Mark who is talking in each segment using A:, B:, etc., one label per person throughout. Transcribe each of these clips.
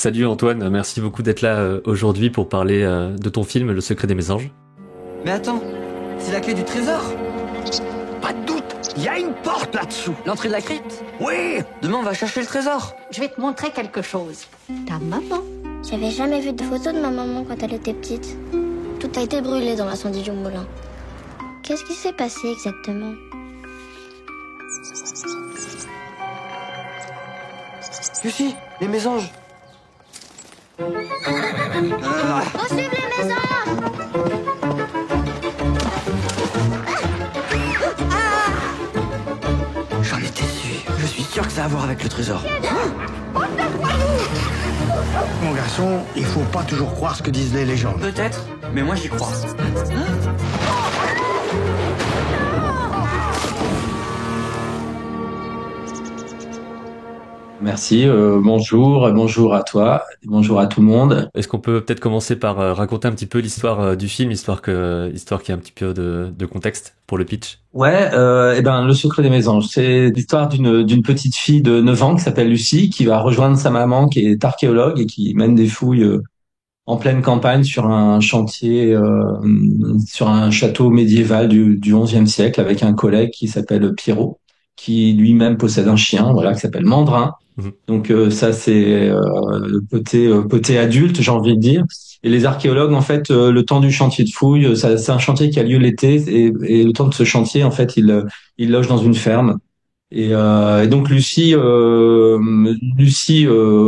A: Salut Antoine, merci beaucoup d'être là aujourd'hui pour parler de ton film Le secret des mésanges.
B: Mais attends, c'est la clé du trésor.
C: Pas de doute, il y a une porte là-dessous.
B: L'entrée de la crypte.
C: Oui.
B: Demain, on va chercher le trésor.
D: Je vais te montrer quelque chose. Ta maman.
E: J'avais jamais vu de photo de ma maman quand elle était petite. Tout a été brûlé dans l'incendie du moulin. Qu'est-ce qui s'est passé exactement?
B: Lucie, les mésanges.
E: Au suivre les mésanges!
B: J'en étais sûr. Je suis sûr que ça a à voir avec le trésor.
F: Mon garçon, il faut pas toujours croire ce que disent les légendes.
B: Peut-être, mais moi j'y crois.
G: Merci, bonjour à toi, bonjour à tout le monde.
A: Est-ce qu'on peut peut-être commencer par raconter un petit peu l'histoire du film, histoire qu'il y ait un petit peu de contexte pour le pitch?
G: Ouais, Le secret des mésanges, c'est l'histoire d'une petite fille de 9 ans qui s'appelle Lucie, qui va rejoindre sa maman qui est archéologue et qui mène des fouilles en pleine campagne sur un chantier, sur un château médiéval du XIe siècle avec un collègue qui s'appelle Pierrot, qui lui-même possède un chien, voilà, qui s'appelle Mandrin. Donc ça c'est le côté adulte, j'ai envie de dire. Et les archéologues, en fait, le temps du chantier de fouilles, c'est un chantier qui a lieu l'été, et le temps de ce chantier, en fait, ils logent dans une ferme. Et donc Lucie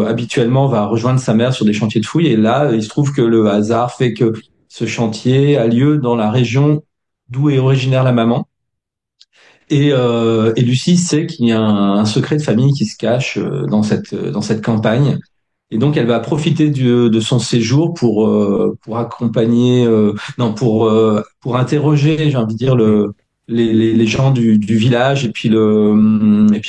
G: habituellement va rejoindre sa mère sur des chantiers de fouilles. Et là, il se trouve que le hasard fait que ce chantier a lieu dans la région d'où est originaire la maman. Et Lucie sait qu'il y a un secret de famille qui se cache dans cette campagne. Et donc elle va profiter de son séjour pour accompagner, non pour interroger, j'ai envie de dire les gens du village, et puis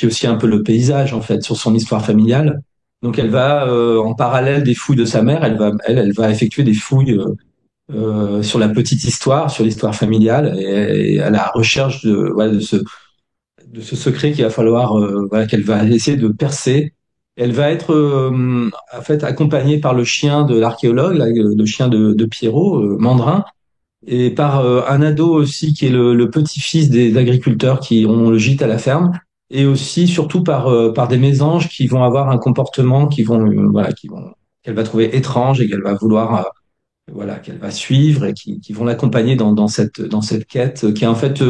G: aussi un peu le paysage en fait sur son histoire familiale. Donc elle va en parallèle des fouilles de sa mère, elle va effectuer des fouilles sur la petite histoire, sur l'histoire familiale, et à la recherche de ce secret qu'il va falloir, qu'elle va essayer de percer. Elle va être en fait accompagnée par le chien de l'archéologue, là, le chien de Pierrot, Mandrin, et par un ado aussi qui est le petit-fils des agriculteurs qui ont le gîte à la ferme, et aussi surtout par des mésanges qui vont avoir un comportement qu'elle va trouver étrange et qu'elle va vouloir qu'elle va suivre, et qui vont l'accompagner dans cette quête qui est en fait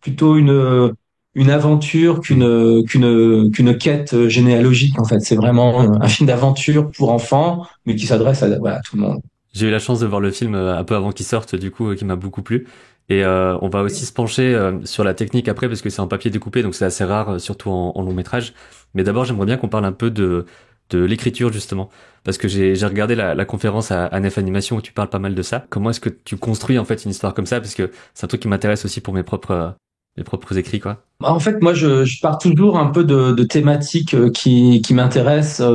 G: plutôt une aventure qu'une quête généalogique en fait. C'est vraiment un film d'aventure pour enfants, mais qui s'adresse à tout le monde.
A: J'ai eu la chance de voir le film un peu avant qu'il sorte, du coup, qui m'a beaucoup plu. Et on va aussi se pencher sur la technique après, parce que c'est en papier découpé, donc c'est assez rare, surtout en long métrage. Mais d'abord, j'aimerais bien qu'on parle un peu de l'écriture, justement, parce que j'ai regardé la conférence à Nef Animation où tu parles pas mal de ça. Comment est-ce que tu construis en fait une histoire comme ça? Parce que c'est un truc qui m'intéresse aussi pour mes propres écrits, quoi.
G: En fait, moi, je pars toujours un peu de thématiques qui m'intéressent,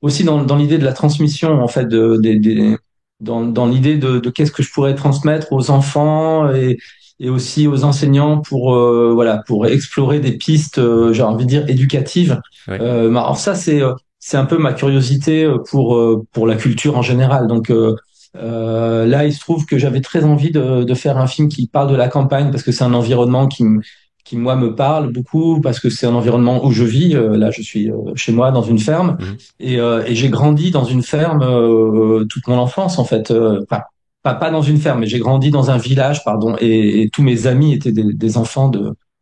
G: aussi dans l'idée de la transmission, en fait, dans l'idée de qu'est-ce que je pourrais transmettre aux enfants et aussi aux enseignants pour explorer des pistes, j'ai envie de dire éducatives.
A: Ouais.
G: Alors ça, c'est un peu ma curiosité pour la culture en général. Donc là, il se trouve que j'avais très envie de faire un film qui parle de la campagne, parce que c'est un environnement qui moi me parle beaucoup, parce que c'est un environnement où je vis. Là, je suis chez moi dans une ferme, et j'ai grandi dans une ferme toute mon enfance en fait. Enfin, pas dans une ferme, mais j'ai grandi dans un village, pardon, et tous mes amis étaient des enfants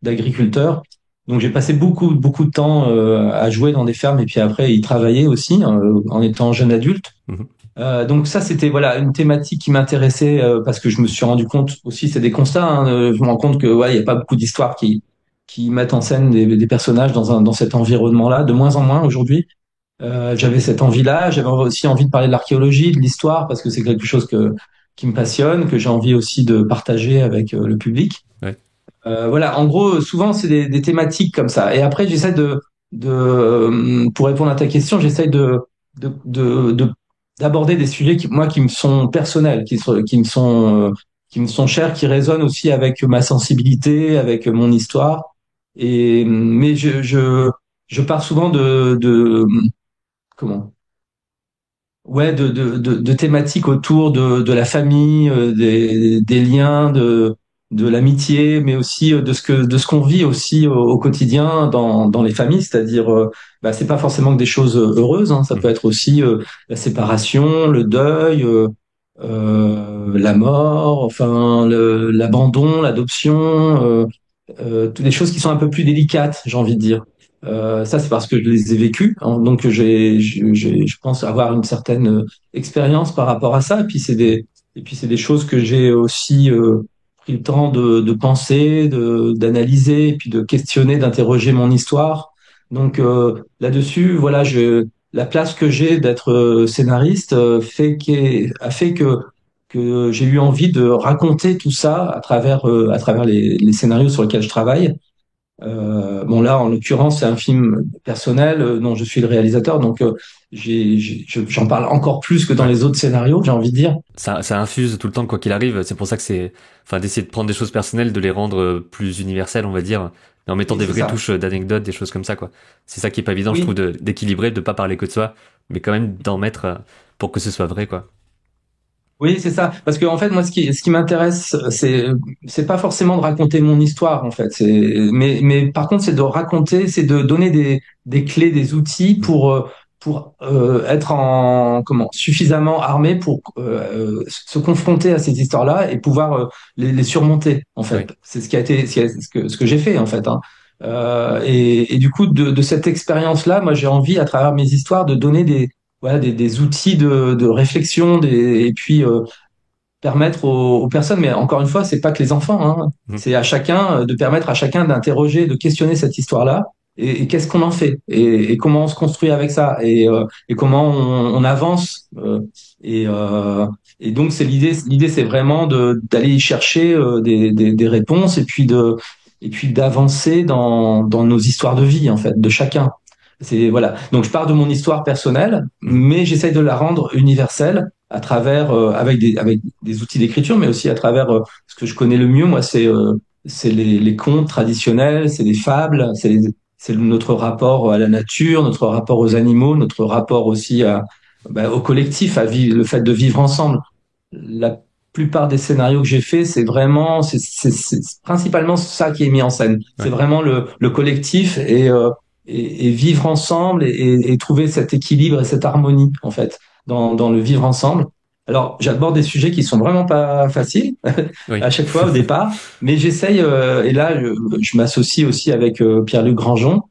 G: d'agriculteurs. Donc j'ai passé beaucoup de temps à jouer dans des fermes, et puis après y travailler aussi en étant jeune adulte. Donc ça, c'était une thématique qui m'intéressait, parce que je me suis rendu compte aussi, c'est des constats, hein, je me rends compte que il y a pas beaucoup d'histoires qui mettent en scène des personnages dans cet environnement-là, de moins en moins aujourd'hui. J'avais cette envie-là, j'avais aussi envie de parler de l'archéologie, de l'histoire, parce que c'est quelque chose qui me passionne, que j'ai envie aussi de partager avec le public.
A: Ouais.
G: En gros, souvent c'est des thématiques comme ça. Et après, j'essaie pour répondre à ta question, j'essaie d'aborder des sujets qui me sont personnels, qui me sont chers, qui résonnent aussi avec ma sensibilité, avec mon histoire. Mais je pars souvent comment ouais, de thématiques autour de la famille, des liens, de l'amitié, mais aussi de ce qu'on vit aussi au quotidien dans les familles, c'est-à-dire, bah, c'est pas forcément que des choses heureuses, hein, ça peut
A: Mhm.
G: être aussi la séparation, le deuil, la mort, enfin l'abandon, l'adoption, toutes des choses qui sont un peu plus délicates, j'ai envie de dire. Ça, c'est parce que je les ai vécues, hein, donc je pense avoir une certaine expérience par rapport à ça. Et puis c'est des choses que j'ai aussi pris le temps de penser, d'analyser, et puis de questionner, d'interroger mon histoire. Donc là-dessus, voilà, la place que j'ai d'être scénariste a fait que j'ai eu envie de raconter tout ça à travers les scénarios sur lesquels je travaille. Bon là, en l'occurrence, c'est un film personnel dont je suis le réalisateur, donc j'en parle encore plus que dans
A: Ouais.
G: les autres scénarios, j'ai envie de dire.
A: Ça infuse tout le temps quoi qu'il arrive. C'est pour ça que c'est, enfin, d'essayer de prendre des choses personnelles, de les rendre plus universelles, on va dire, mais en mettant
G: Oui,
A: des
G: c'est
A: vraies
G: ça.
A: touches d'anecdotes, des choses comme ça, quoi. C'est ça qui est pas évident, je trouve,
G: Oui,
A: d'équilibrer, de pas parler que de soi, mais quand même d'en mettre pour que ce soit vrai, quoi.
G: oui, c'est ça. Parce que en fait, moi, ce qui m'intéresse, c'est pas forcément de raconter mon histoire, en fait. Mais par contre, c'est de raconter, c'est de donner des clés, des outils
A: Mm.
G: pour être suffisamment armé pour se confronter à ces histoires-là et pouvoir les surmonter, en
A: Oui.
G: fait. C'est ce qui a été, ce que j'ai fait, en fait, hein. Et du coup, de cette expérience-là, moi, j'ai envie, à travers mes histoires, de donner voilà, des outils de réflexion, et puis permettre aux personnes, mais encore une fois, c'est pas que les enfants, hein,
A: Mm.
G: c'est à chacun de permettre à chacun d'interroger, de questionner cette histoire-là, et qu'est-ce qu'on en fait, et comment on se construit avec ça, et comment on avance, et donc c'est l'idée, c'est vraiment d'aller y chercher des réponses, et puis d'avancer dans nos histoires de vie, en fait, de chacun. C'est voilà. Donc je pars de mon histoire personnelle,
A: Mm.
G: mais j'essaye de la rendre universelle à travers avec des outils d'écriture, mais aussi à travers ce que je connais le mieux. Moi, c'est les contes traditionnels, c'est les fables, c'est notre rapport à la nature, notre rapport aux animaux, notre rapport aussi au collectif, le fait de vivre ensemble. La plupart des scénarios que j'ai faits, c'est vraiment, c'est principalement ça qui est mis en scène. C'est
A: Ouais.
G: vraiment le collectif et vivre ensemble et trouver cet équilibre et cette harmonie, en fait, dans le vivre ensemble. Alors, j'aborde des sujets qui sont vraiment pas faciles
A: Oui.
G: à chaque fois au départ, mais j'essaye, et là, je m'associe aussi avec Pierre-Luc Grangeon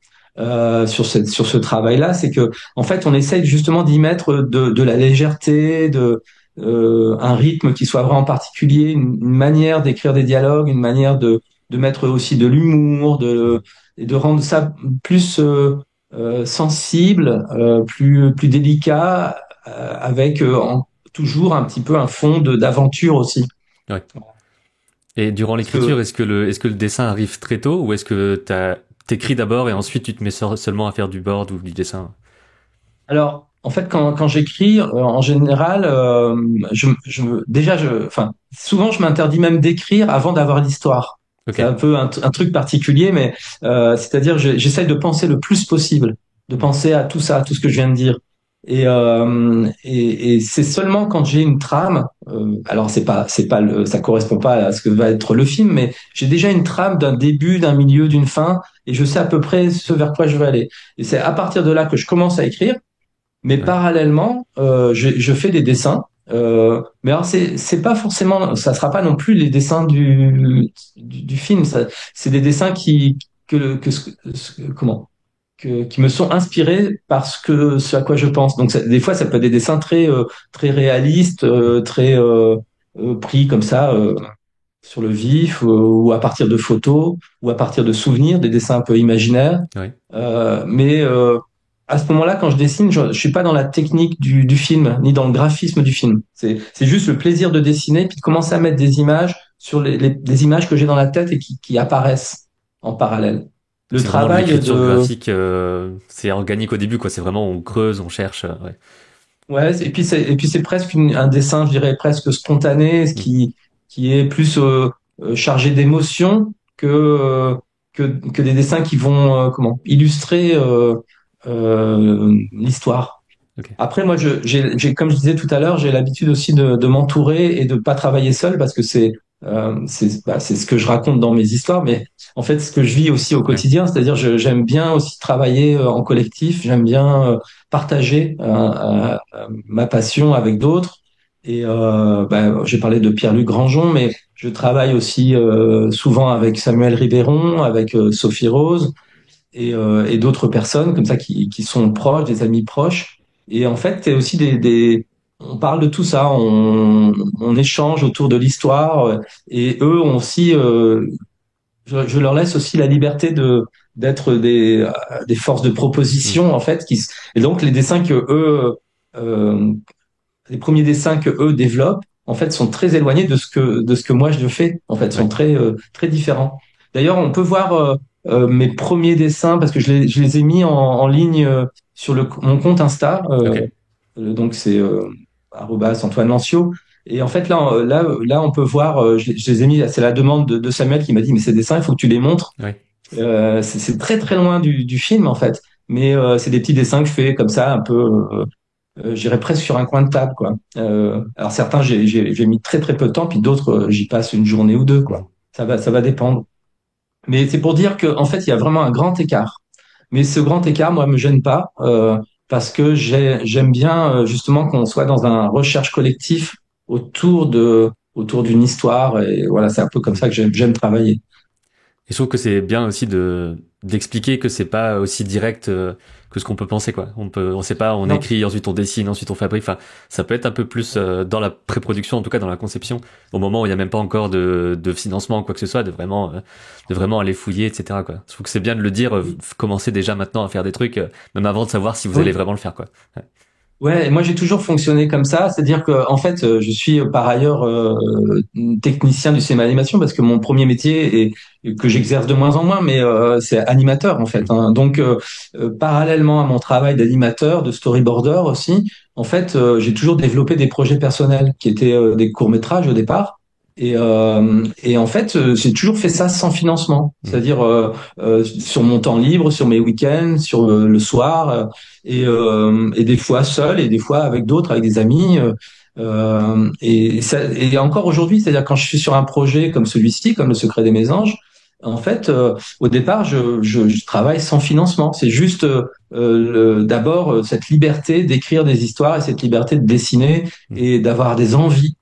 G: sur ce travail-là, c'est que, en fait, on essaye justement d'y mettre de la légèreté, un rythme qui soit vraiment particulier, une manière d'écrire des dialogues, une manière de mettre aussi de l'humour, et de rendre ça plus sensible, plus délicat, avec toujours un petit peu un fond d'aventure aussi.
A: Ouais. Et durant
G: Parce que,
A: l'écriture, est-ce que le dessin arrive très tôt ou est-ce que t'écris d'abord et ensuite tu te mets seulement à faire du board ou du dessin?
G: alors, en fait, quand j'écris, en général, enfin, souvent, je m'interdis même d'écrire avant d'avoir l'histoire. C'est
A: Ok.
G: un peu un truc particulier, mais c'est-à-dire, j'essaye de penser le plus possible, de
A: Mm.
G: penser à tout ça, à tout ce que je viens de dire. Et c'est seulement quand j'ai une trame, alors ça correspond pas à ce que va être le film, mais j'ai déjà une trame d'un début, d'un milieu, d'une fin, et je sais à peu près ce vers quoi je vais aller. Et c'est à partir de là que je commence à écrire. Mais
A: Ouais.
G: parallèlement, je fais des dessins. Mais alors c'est pas forcément, ça sera pas non plus les dessins du film. C'est des dessins qui me sont inspirés parce que ce à quoi je pense. Donc des fois ça peut être des dessins très réalistes, très pris comme ça sur le vif, ou à partir de photos, ou à partir de souvenirs, des dessins un peu imaginaires.
A: Ouais.
G: Mais à ce moment-là, quand je dessine, je suis pas dans la technique du film, ni dans le graphisme du film. C'est juste le plaisir de dessiner, puis de commencer à mettre des images sur des images que j'ai dans la tête et qui apparaissent en parallèle. Le
A: C'est vraiment de
G: travail
A: l'écriture
G: de
A: graphique, c'est organique au début, quoi. C'est vraiment, on creuse, on cherche. Ouais.
G: Ouais, et puis c'est presque un dessin, je dirais presque spontané, ce
A: Mm.
G: qui est plus chargé d'émotion que des dessins qui vont illustrer l'histoire.
A: Ok.
G: Après, moi, comme je disais tout à l'heure, j'ai l'habitude aussi de m'entourer et de pas travailler seul parce que c'est ce que je raconte dans mes histoires, mais en fait, ce que je vis aussi au
A: Ouais.
G: quotidien, c'est-à-dire j'aime bien aussi travailler en collectif, j'aime bien partager ma passion avec d'autres. Et j'ai parlé de Pierre-Luc Grangeon, mais je travaille aussi souvent avec Samuel Ribéron, avec Sophie Rose et d'autres personnes comme ça qui sont proches, des amis proches. Et en fait, c'est aussi on parle de tout ça, on échange autour de l'histoire et eux ont aussi, je leur laisse aussi la liberté d'être des forces de
A: Mm.
G: proposition en fait. Et donc les dessins que eux, euh, les premiers dessins que eux développent en fait sont très éloignés de ce que moi je fais en fait, sont
A: Ouais.
G: très différents. D'ailleurs, on peut voir mes premiers dessins parce que je les ai mis en ligne sur mon compte Insta.
A: Ok.
G: Donc c'est @Antoine Lancio. Et en fait là on peut voir, je les ai mis. C'est la demande de Samuel qui m'a dit mais ces dessins il faut que tu les montres.
A: Ouais.
G: C'est très très loin du film en fait, mais c'est des petits dessins que je fais comme ça un peu. J'irais presque sur un coin de table, quoi. Alors certains, j'ai mis très très peu de temps, puis d'autres, j'y passe une journée ou deux,
A: Mhm.
G: quoi. Ça va dépendre. Mais c'est pour dire que, en fait, il y a vraiment un grand écart. Mais ce grand écart, moi, me gêne pas, parce que j'aime bien justement qu'on soit dans un recherche collectif autour d'une histoire. Et voilà, c'est un peu comme
A: Mhm.
G: ça que j'aime travailler.
A: Et je trouve que c'est bien aussi d'expliquer que c'est pas aussi direct que ce qu'on peut penser, quoi. On sait pas, on
G: Non.
A: écrit, ensuite on dessine, ensuite on fabrique. Enfin, ça peut être un peu plus dans la pré-production, en tout cas dans la conception, au moment où il y a même pas encore de financement ou quoi que ce soit, de vraiment aller fouiller, etc., quoi. Je trouve que c'est bien de le dire, commencer déjà maintenant à faire des trucs, même avant de savoir si vous allez
G: Oui.
A: vraiment le faire, quoi. Ouais.
G: Ouais, et moi j'ai toujours fonctionné comme ça, c'est-à-dire que en fait je suis par ailleurs technicien du cinéma d'animation parce que mon premier métier et que j'exerce de moins en moins, mais c'est animateur en fait,
A: Mhm.
G: hein. Donc parallèlement à mon travail d'animateur, de storyboarder aussi, en fait j'ai toujours développé des projets personnels qui étaient des courts-métrages au départ. Et en fait, j'ai toujours fait ça sans financement,
A: Mhm.
G: c'est-à-dire sur mon temps libre, sur mes week-ends, sur le soir. Et des fois seul et des fois avec d'autres, avec des amis. Et encore aujourd'hui, c'est-à-dire quand je suis sur un projet comme celui-ci, comme Le Secret des Mésanges, en fait, au départ, je travaille sans financement. C'est juste d'abord cette liberté d'écrire des histoires et cette liberté de dessiner
A: Mhm.
G: et d'avoir des envies.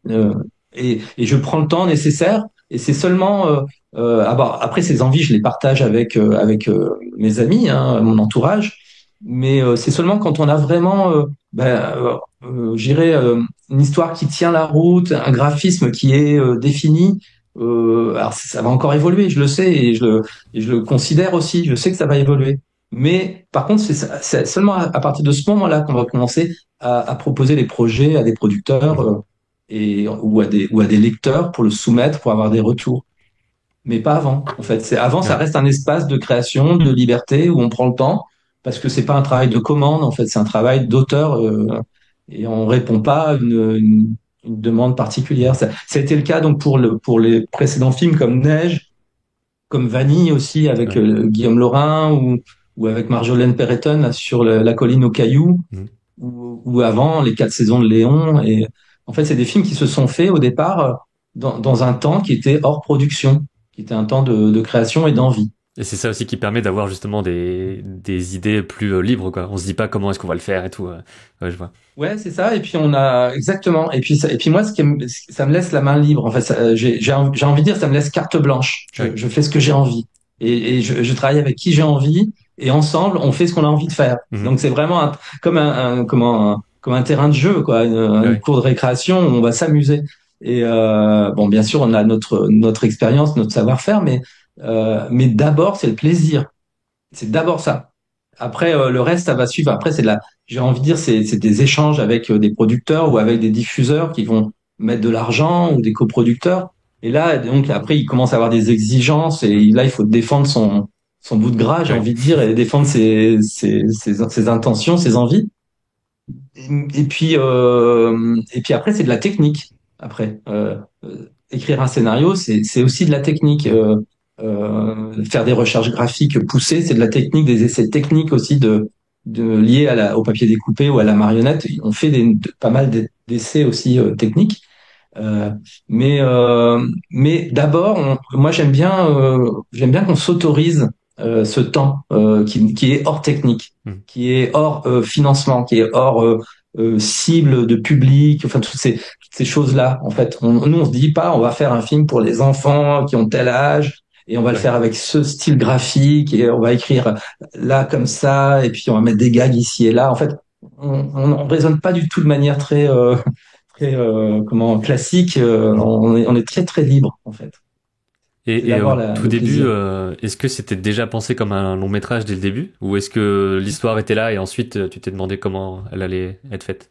G: Et je prends le temps nécessaire. Et c'est seulement après ces envies, je les partage avec mes amis, hein, mon entourage. Mais c'est seulement quand on a vraiment, j'irais, une histoire qui tient la route, un graphisme qui est défini. Alors ça va encore évoluer, je le sais, et je le considère aussi. Je sais que ça va évoluer. Mais par contre, c'est seulement à partir de ce moment-là qu'on va commencer à proposer des projets à des producteurs
A: Mhm.
G: ou à des lecteurs pour le soumettre, pour avoir des retours. Mais pas avant. En fait, avant, ça
A: Ouais.
G: reste un espace de création, de liberté où on prend le temps parce que c'est pas un travail de commande. En fait, c'est un travail d'auteur et on répond pas à une demande particulière. Ça a été le cas donc pour les précédents films comme Neige, comme Vanille aussi avec
A: Ouais.
G: Guillaume Laurin ou avec Marjolaine Perretton là, sur la colline aux cailloux
A: Mhm.
G: ou avant les 4 saisons de Léon. Et en fait, c'est des films qui se sont faits au départ dans un temps qui était hors production, qui était un temps de création et d'envie.
A: Et c'est ça aussi qui permet d'avoir justement des idées plus libres, quoi. On se dit pas comment est-ce qu'on va le faire et tout. Ouais, je vois.
G: Ouais, c'est ça. Et puis on a exactement. Et puis moi, ça me laisse la main libre. En fait, j'ai envie de dire, ça me laisse carte blanche.
A: Ouais.
G: Je fais ce que j'ai envie et je travaille avec qui j'ai envie et ensemble, on fait ce qu'on a envie de faire.
A: Mhm.
G: Donc c'est vraiment comme comme un terrain de jeu, quoi, une
A: Ouais.
G: cour de récréation où on va s'amuser. Et bon, bien sûr, on a notre expérience, notre savoir-faire, mais d'abord, c'est le plaisir. C'est d'abord ça. Après, le reste, ça va suivre. Après, j'ai envie de dire, c'est des échanges avec des producteurs ou avec des diffuseurs qui vont mettre de l'argent ou des coproducteurs. Et là, donc, après, il commence à avoir des exigences et là, il faut défendre son bout de gras, j'ai
A: Ouais.
G: envie de dire, et défendre ses intentions, ses envies. Et puis après, c'est de la technique. Après, écrire un scénario, c'est aussi de la technique. Faire des recherches graphiques poussées, c'est de la technique, des essais techniques aussi liées au papier découpé ou à la marionnette. On fait pas mal d'essais aussi techniques. Euh, mais d'abord, moi j'aime bien qu'on s'autorise ce temps qui est hors technique, qui est hors financement, qui est hors cible de public, enfin toutes ces choses-là. En fait, nous on se dit pas, on va faire un film pour les enfants qui ont tel âge et on va le faire avec ce style graphique et on va écrire là comme ça et puis on va mettre des gags ici et là. En fait, on raisonne pas du tout de manière très comment classique. On est très très libre en fait.
A: Et au tout
G: Le
A: début,
G: plaisir.
A: est-ce que c'était déjà pensé comme un long métrage dès le début, ou est-ce que l'histoire était là et ensuite tu t'es demandé comment elle allait être faite?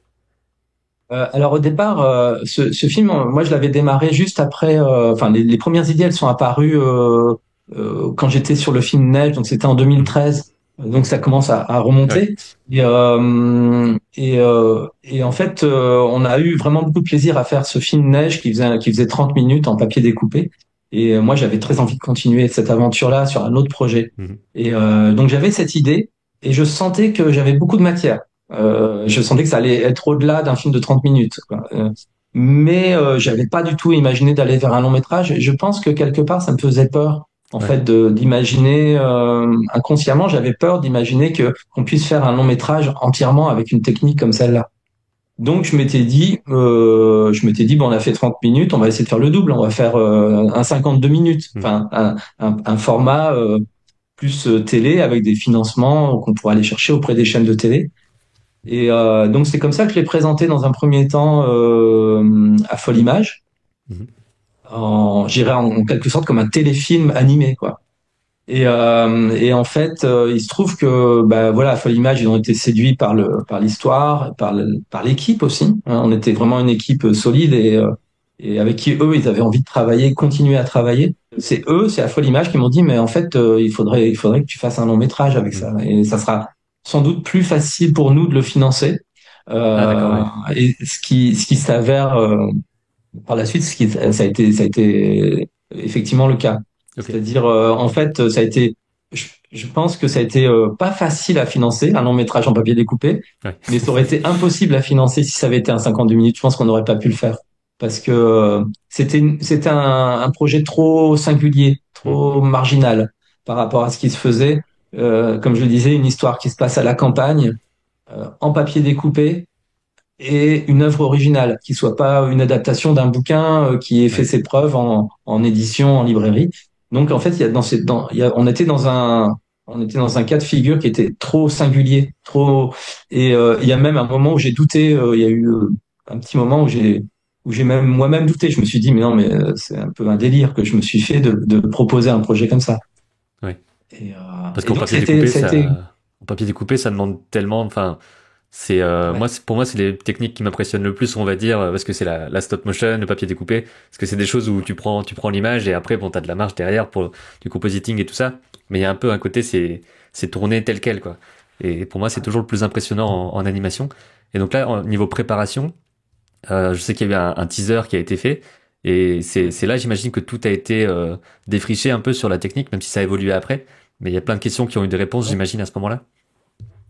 G: Alors au départ, ce film, moi je l'avais démarré juste après. Enfin, les premières idées, elles sont apparues quand j'étais sur le film Neige, donc c'était en 2013. Donc ça commence à
A: Ouais.
G: remonter. Et en fait, on a eu vraiment beaucoup de plaisir à faire ce film Neige qui faisait 30 minutes en papier découpé. Et moi, j'avais très envie de continuer cette aventure-là sur un autre projet.
A: Mhm.
G: Et donc j'avais cette idée et je sentais que j'avais beaucoup de matière. Je sentais que ça allait être au-delà d'un film de 30 minutes, quoi. Mais j'avais pas du tout imaginé d'aller vers un long métrage. Et je pense que quelque part, ça me faisait peur, en
A: Ouais.
G: fait, d'imaginer inconsciemment, j'avais peur d'imaginer que qu'on puisse faire un long métrage entièrement avec une technique comme celle-là. Donc je m'étais dit, bon, on a fait 30 minutes, on va essayer de faire le double, on va faire un 52 minutes,
A: Mhm.
G: enfin un format plus télé avec des financements qu'on pourrait aller chercher auprès des chaînes de télé. Et donc c'est comme ça que je l'ai présenté dans un premier temps à Folle Image,
A: Mhm.
G: j'irais en quelque sorte comme un téléfilm animé, quoi. Et en fait, il se trouve que bah voilà, à Folle Image, ils ont été séduits par l'histoire, par l'équipe aussi, hein. On était vraiment une équipe solide et avec qui eux, ils avaient envie de travailler, continuer à travailler. C'est à Folle Image qui m'ont dit, mais en fait, il faudrait que tu fasses un long métrage avec ça,
A: Mhm.
G: et ça sera sans doute plus facile pour nous de le financer.
A: Ah d'accord,
G: Euh,
A: ouais.
G: et ce qui s'avère par la suite, ça a été effectivement le cas.
A: Ok.
G: C'est-à-dire, en fait, je pense que ça a été pas facile à financer, un long métrage en papier découpé,
A: Ouais.
G: mais ça aurait été impossible à financer si ça avait été un 52 minutes. Je pense qu'on n'aurait pas pu le faire parce que c'était un projet trop singulier,
A: Mhm.
G: trop marginal par rapport à ce qui se faisait. Comme je le disais, une histoire qui se passe à la campagne, en papier découpé et une œuvre originale, qui soit pas une adaptation d'un bouquin qui ait fait
A: Ouais.
G: ses preuves en édition, en librairie. Donc en fait, il y a on était dans un cas de figure qui était trop singulier, trop. Et il y a même un moment où j'ai douté. Il y a eu un petit moment où j'ai même moi-même douté. Je me suis dit mais non, mais c'est un peu un délire que je me suis fait de proposer un projet comme ça.
A: Ouais.
G: Et,
A: Parce
G: et
A: qu'en
G: donc
A: papier découpé,
G: c'était
A: en papier découpé, ça demande tellement, enfin, c'est,
G: ouais.
A: pour moi, c'est les techniques qui m'impressionnent le plus, on va dire, parce que c'est la stop motion, le papier découpé, parce que c'est des choses où tu prends l'image et après, bon, t'as de la marge derrière pour du compositing et tout ça, mais il y a un peu un côté, c'est tourné tel quel, quoi. Et pour moi, c'est toujours le plus impressionnant en animation. Et donc là, niveau préparation, je sais qu'il y a eu un teaser qui a été fait, et c'est là, j'imagine que tout a été défriché un peu sur la technique, même si ça a évolué après. Mais il y a plein de questions qui ont eu des réponses, j'imagine, à ce moment-là.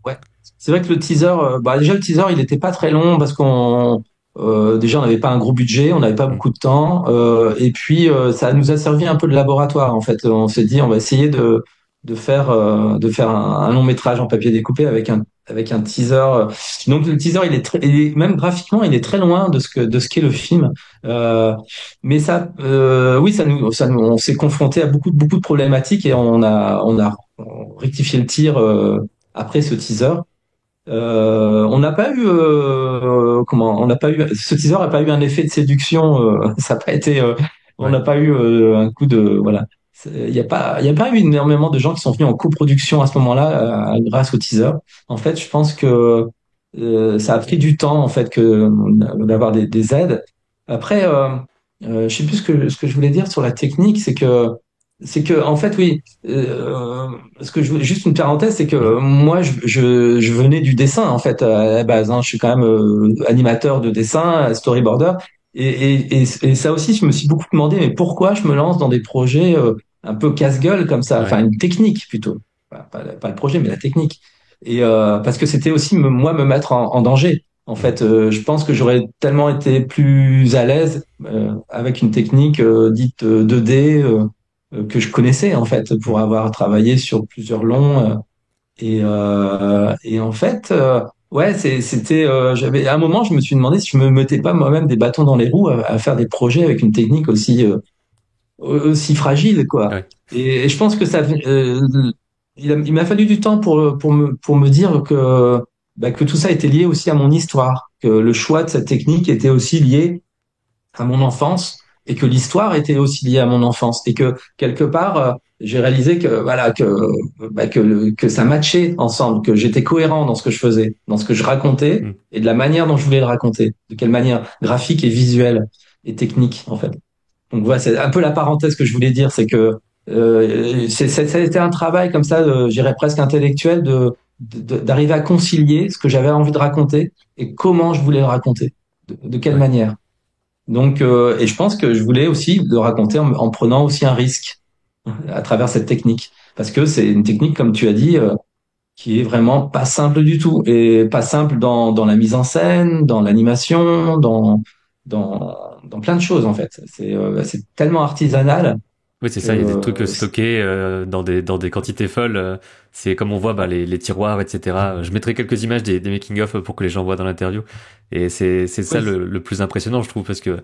G: Ouais. C'est vrai que le teaser, bah déjà le teaser, il n'était pas très long parce qu'on déjà on n'avait pas un gros budget, on n'avait pas
A: Mm.
G: beaucoup de temps, et puis ça nous a servi un peu de laboratoire en fait. On s'est dit on va essayer de faire un long métrage en papier découpé avec un teaser. Donc le teaser, même graphiquement, il est très loin de ce qu'est le film. Mais ça, oui, on s'est confronté à beaucoup de problématiques et on a rectifié le tir. Après ce teaser. On n'a pas eu on n'a pas eu ce teaser n'a pas eu un effet de séduction. Ça n'a pas été, on
A: Ouais.
G: n'a pas eu un coup de voilà. Il y a pas eu énormément de gens qui sont venus en coproduction à ce moment-là grâce au teaser. En fait, je pense que ça a pris du temps en fait que d'avoir des aides. Après, je sais plus ce que je voulais dire sur la technique, c'est que en fait oui, ce que je voulais juste une parenthèse, c'est que
A: Mhm.
G: moi je venais du dessin en fait à la base, hein. Je suis quand même animateur de dessin, storyboarder, et ça aussi je me suis beaucoup demandé mais pourquoi je me lance dans des projets un peu casse-gueule comme ça, enfin
A: Ouais.
G: une technique plutôt, pas le projet mais la technique. parce que c'était aussi moi me mettre en danger. En fait, je pense que j'aurais tellement été plus à l'aise avec une technique dite 2D que je connaissais en fait pour avoir travaillé sur plusieurs longs. Et en fait, ouais, c'était. J'avais à un moment, je me suis demandé si je me mettais pas moi-même des bâtons dans les roues à faire des projets avec une technique aussi fragile, quoi.
A: Ouais.
G: Et je pense que il m'a fallu du temps pour me dire que tout ça était lié aussi à mon histoire, que le choix de cette technique était aussi lié à mon enfance et que l'histoire était aussi liée à mon enfance et que quelque part j'ai réalisé que voilà que ça matchait ensemble, que j'étais cohérent dans ce que je faisais, dans ce que je racontais
A: Mm.
G: et de la manière dont je voulais le raconter, de quelle manière graphique et visuelle et technique en fait. Donc voilà, c'est un peu la parenthèse que je voulais dire, c'est que ça a été un travail comme ça, j'irais presque intellectuel, d'arriver à concilier ce que j'avais envie de raconter et comment je voulais le raconter, de quelle
A: Ouais.
G: manière. Donc, et je pense que je voulais aussi le raconter en prenant aussi un risque à travers cette technique, parce que c'est une technique, comme tu as dit, qui est vraiment pas simple du tout, et pas simple dans la mise en scène, dans l'animation, dans plein de choses en fait. C'est tellement artisanal
A: Oui, c'est
G: que
A: ça, il y a des trucs stockés dans des quantités folles. C'est comme on voit les tiroirs, etc. Je mettrai quelques images des making-of pour que les gens voient dans l'interview. Et c'est ça
G: oui,
A: le plus impressionnant, je trouve, parce que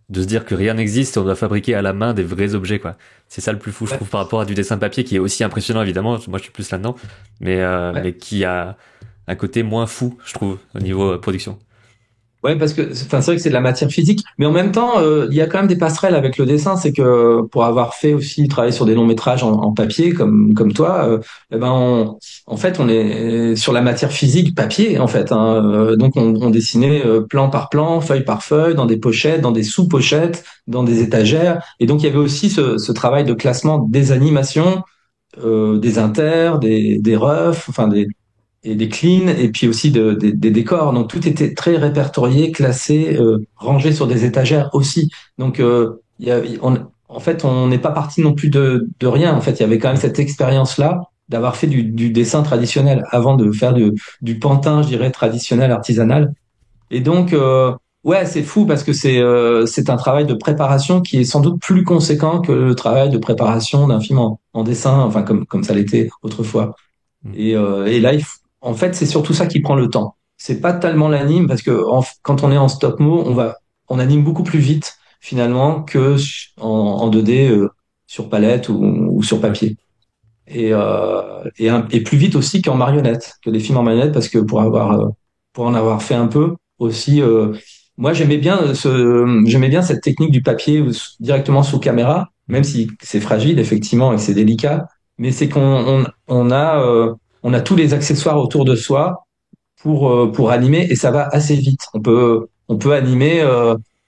A: de se dire que rien n'existe, on doit fabriquer à la main des vrais objets, quoi. C'est ça le plus fou, je
G: ouais,
A: trouve, par rapport à du dessin papier, qui est aussi impressionnant, évidemment. Moi, je suis plus là-dedans.
G: ouais.
A: Mais qui a un côté moins fou, je trouve, au niveau production.
G: Ouais, parce que enfin c'est vrai que c'est de la matière physique, mais en même temps il y a quand même des passerelles avec le dessin. C'est que pour avoir fait aussi travailler sur des longs métrages en papier comme toi, eh ben en fait on est sur la matière physique papier en fait. Hein. Donc on dessinait plan par plan, feuille par feuille, dans des pochettes, dans des sous-pochettes, dans des étagères. Et donc il y avait aussi ce travail de classement des animations, des inters, des refs, enfin et des cleans et puis aussi des décors. Donc tout était très répertorié, classé, rangé sur des étagères aussi. Donc en fait, on n'est pas parti non plus de rien. En fait, il y avait quand même cette expérience-là d'avoir fait du dessin traditionnel avant de faire du pantin, je dirais, traditionnel, artisanal. Et donc, ouais, c'est fou parce que c'est un travail de préparation qui est sans doute plus conséquent que le travail de préparation d'un film en dessin, enfin comme ça l'était autrefois.
A: Mm.
G: Et là, en fait, c'est surtout ça qui prend le temps. C'est pas tellement l'anime parce que quand on est en stop mo, on anime beaucoup plus vite finalement que en 2D sur palette ou sur
A: Ouais.
G: papier. Et plus vite aussi qu'en marionnette, que les films en marionnette parce que pour en avoir fait un peu aussi, moi j'aimais bien cette technique du papier directement sous caméra, même
A: Mm.
G: si c'est fragile effectivement et que c'est délicat, mais c'est on a tous les accessoires autour de soi pour animer et ça va assez vite. On peut animer.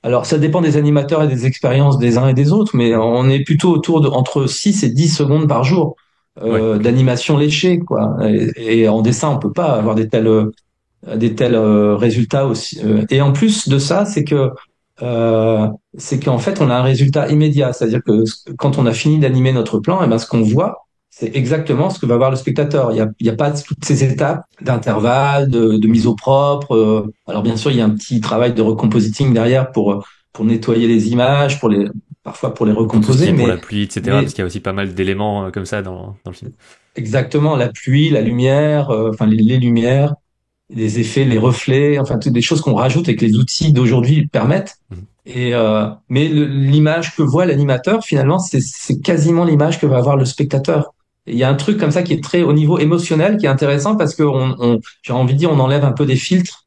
G: Alors ça dépend des animateurs et des expériences des uns et des autres, mais on est plutôt autour de entre 6 et 10 secondes par jour
A: Ouais, ok.
G: d'animation léchée, quoi. Et en dessin, on peut pas avoir des tels résultats aussi. Et en plus de ça, c'est qu'en fait, on a un résultat immédiat. C'est-à-dire que quand on a fini d'animer notre plan, et ben, ce qu'on voit, c'est exactement ce que va voir le spectateur. Il y a pas toutes ces étapes d'intervalle, de mise
A: Mhm.
G: au propre. Alors bien sûr, il y a un petit travail de recompositing derrière pour nettoyer les images, parfois pour les
A: Pour tout ce qui
G: recomposer,
A: est pour
G: mais
A: la pluie, etc.
G: mais
A: Parce qu'il y a aussi pas mal d'éléments comme ça dans le film.
G: exactement la pluie, la lumière, enfin les lumières, les effets, les reflets, enfin toutes des choses qu'on rajoute et que les outils d'aujourd'hui permettent.
A: Mhm.
G: Mais l'image que voit l'animateur, finalement, c'est quasiment l'image que va avoir le spectateur. Et il y a un truc comme ça qui est très au niveau émotionnel, qui est intéressant parce que j'ai envie de dire, on enlève un peu des filtres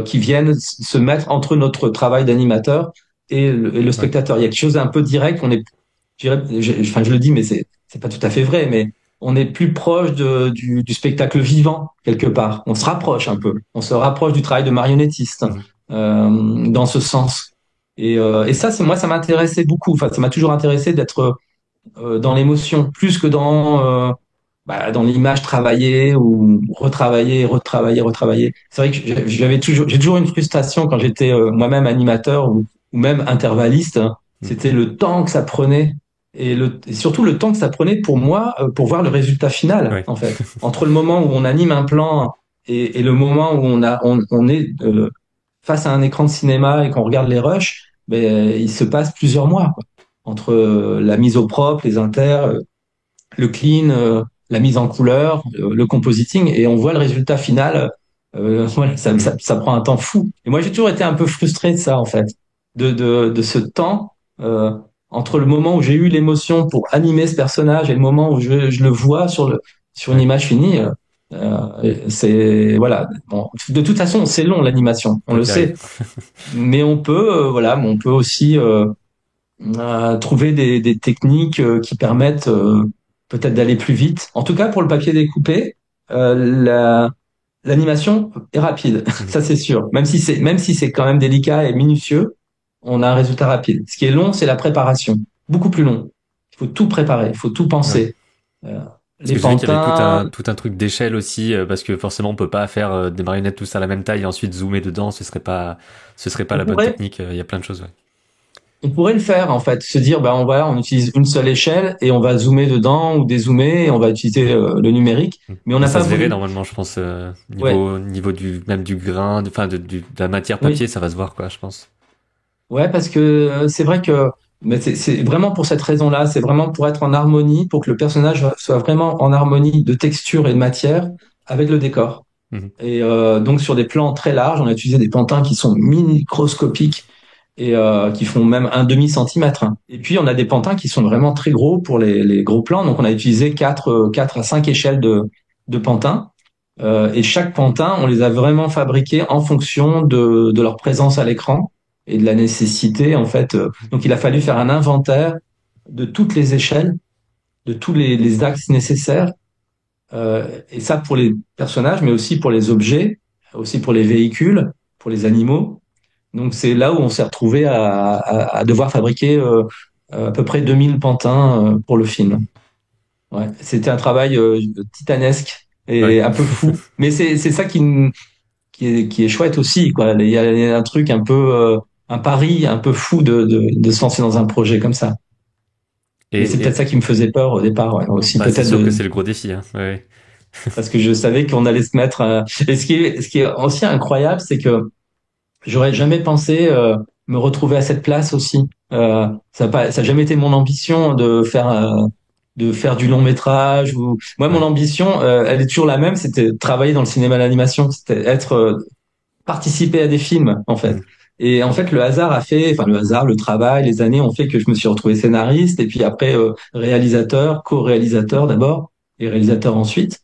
G: qui viennent se mettre entre notre travail d'animateur et le
A: Ouais.
G: spectateur. Il y a quelque chose d'un peu direct. Enfin, je le dis, mais c'est pas tout à fait vrai, mais on est plus proche du spectacle vivant quelque part. On se rapproche un peu. On se rapproche du travail de marionnettiste
A: Mhm.
G: dans ce sens. Et ça, ça m'intéressait beaucoup. Enfin, ça m'a toujours intéressé d'être dans l'émotion, plus que dans l'image travaillée ou retravaillée, retravaillée, retravaillée. C'est vrai que j'ai toujours une frustration quand j'étais moi-même animateur ou même intervalliste. Hein.
A: Mhm.
G: C'était le temps que ça prenait et surtout le temps que ça prenait pour moi pour voir le résultat final,
A: Ouais.
G: en fait. Entre le moment où on anime un plan et le moment où on est face à un écran de cinéma et qu'on regarde les rushs, ben, il se passe plusieurs mois, quoi. Entre la mise au propre, les inters, le clean, la mise en couleur, le compositing, et on voit le résultat final. Voilà, ça prend un temps fou. Et moi, j'ai toujours été un peu frustré de ça, en fait, de ce temps entre le moment où j'ai eu l'émotion pour animer ce personnage et le moment où je le vois sur une
A: Ouais.
G: image finie. C'est voilà. Bon, de toute façon, c'est long l'animation, on le
A: Ok, ouais.
G: sait. Mais on peut, voilà, mais on peut aussi trouver des techniques qui permettent peut-être d'aller plus vite. En tout cas, pour le papier découpé, l'animation est rapide,
A: Mhm.
G: ça c'est sûr. Même si c'est quand même délicat et minutieux, on a un résultat rapide. Ce qui est long, c'est la préparation, beaucoup plus long. Il faut tout préparer, il faut tout
A: Ouais.
G: penser. Euh,
A: Parce
G: les
A: que j'ai vu qu'il y avait
G: pantins,
A: tout un truc d'échelle aussi, parce que forcément on peut pas faire des marionnettes tous à la même taille et ensuite zoomer dedans, ce serait pas
G: on
A: la bonne
G: pourrait,
A: technique. Il y a plein de choses. Ouais.
G: on pourrait le faire en fait, se dire bah on utilise une seule échelle et on va zoomer dedans ou dézoomer et on va utiliser le numérique, mais on
A: Mais
G: n'a
A: ça
G: pas
A: se verrait
G: voulu.
A: normalement, je pense,
G: Ouais,
A: niveau du même du grain, enfin de la matière
G: oui.
A: papier, ça va se voir quoi, je pense.
G: Ouais, parce que c'est vrai que mais c'est vraiment pour cette raison-là, c'est vraiment pour être en harmonie, pour que le personnage soit vraiment en harmonie de texture et de matière avec le décor.
A: Mhm.
G: Et donc sur des plans très larges, on a utilisé des pantins qui sont microscopiques et qui font même un demi-centimètre, hein. Et puis on a des pantins qui sont vraiment très gros pour les gros plans, donc on a utilisé 4 à 5 échelles de pantins. Et chaque pantin, on les a vraiment fabriqués en fonction de leur présence à l'écran et de la nécessité, en fait. Donc, il a fallu faire un inventaire de toutes les échelles, de tous les axes nécessaires, et ça pour les personnages, mais aussi pour les objets, aussi pour les véhicules, pour les animaux. Donc, c'est là où on s'est retrouvé à devoir fabriquer à peu près 2000 pantins pour le film. Ouais, c'était un travail titanesque
A: Ouais.
G: et un peu fou. Mais c'est ça qui est chouette aussi, quoi. Il y a un truc un peu, un pari un peu fou de se lancer dans un projet comme ça. Et c'est peut-être
A: Et
G: ça qui me faisait peur au départ, ouais. Aussi
A: bah c'est
G: peut-être
A: sûr que c'est le gros défi. Hein. Ouais.
G: parce que je savais qu'on allait se mettre. Et ce qui est aussi incroyable, c'est que j'aurais jamais pensé me retrouver à cette place aussi. Ça a jamais été mon ambition de faire du long métrage. Moi, mon
A: Ouais.
G: ambition, elle est toujours la même, c'était de travailler dans le cinéma d'animation, c'était être participer à des films, en fait.
A: Mhm.
G: Et en fait, le hasard, le travail, les années ont fait que je me suis retrouvé scénariste et puis après réalisateur, co-réalisateur d'abord et réalisateur ensuite.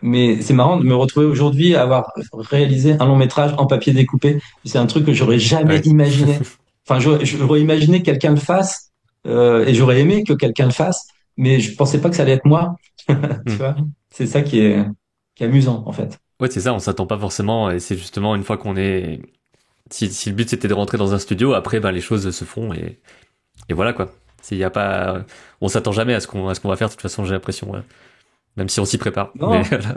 G: Mais c'est marrant de me retrouver aujourd'hui à avoir réalisé un long métrage en papier découpé. C'est un truc que j'aurais jamais
A: Ouais.
G: imaginé. Enfin, j'aurais imaginé que quelqu'un le fasse et j'aurais aimé que quelqu'un le fasse, mais je pensais pas que ça allait être moi. Tu
A: Mhm.
G: vois, c'est ça qui est amusant en fait.
A: Ouais, c'est ça, on s'attend pas forcément, et c'est justement une fois qu'on est, si le but c'était de rentrer dans un studio, après, ben, les choses se font, et voilà, quoi. S'il y a pas, on s'attend jamais à ce qu'on va faire, de toute façon, j'ai l'impression, ouais. Même si on s'y prépare. Mais
G: Non,
A: voilà.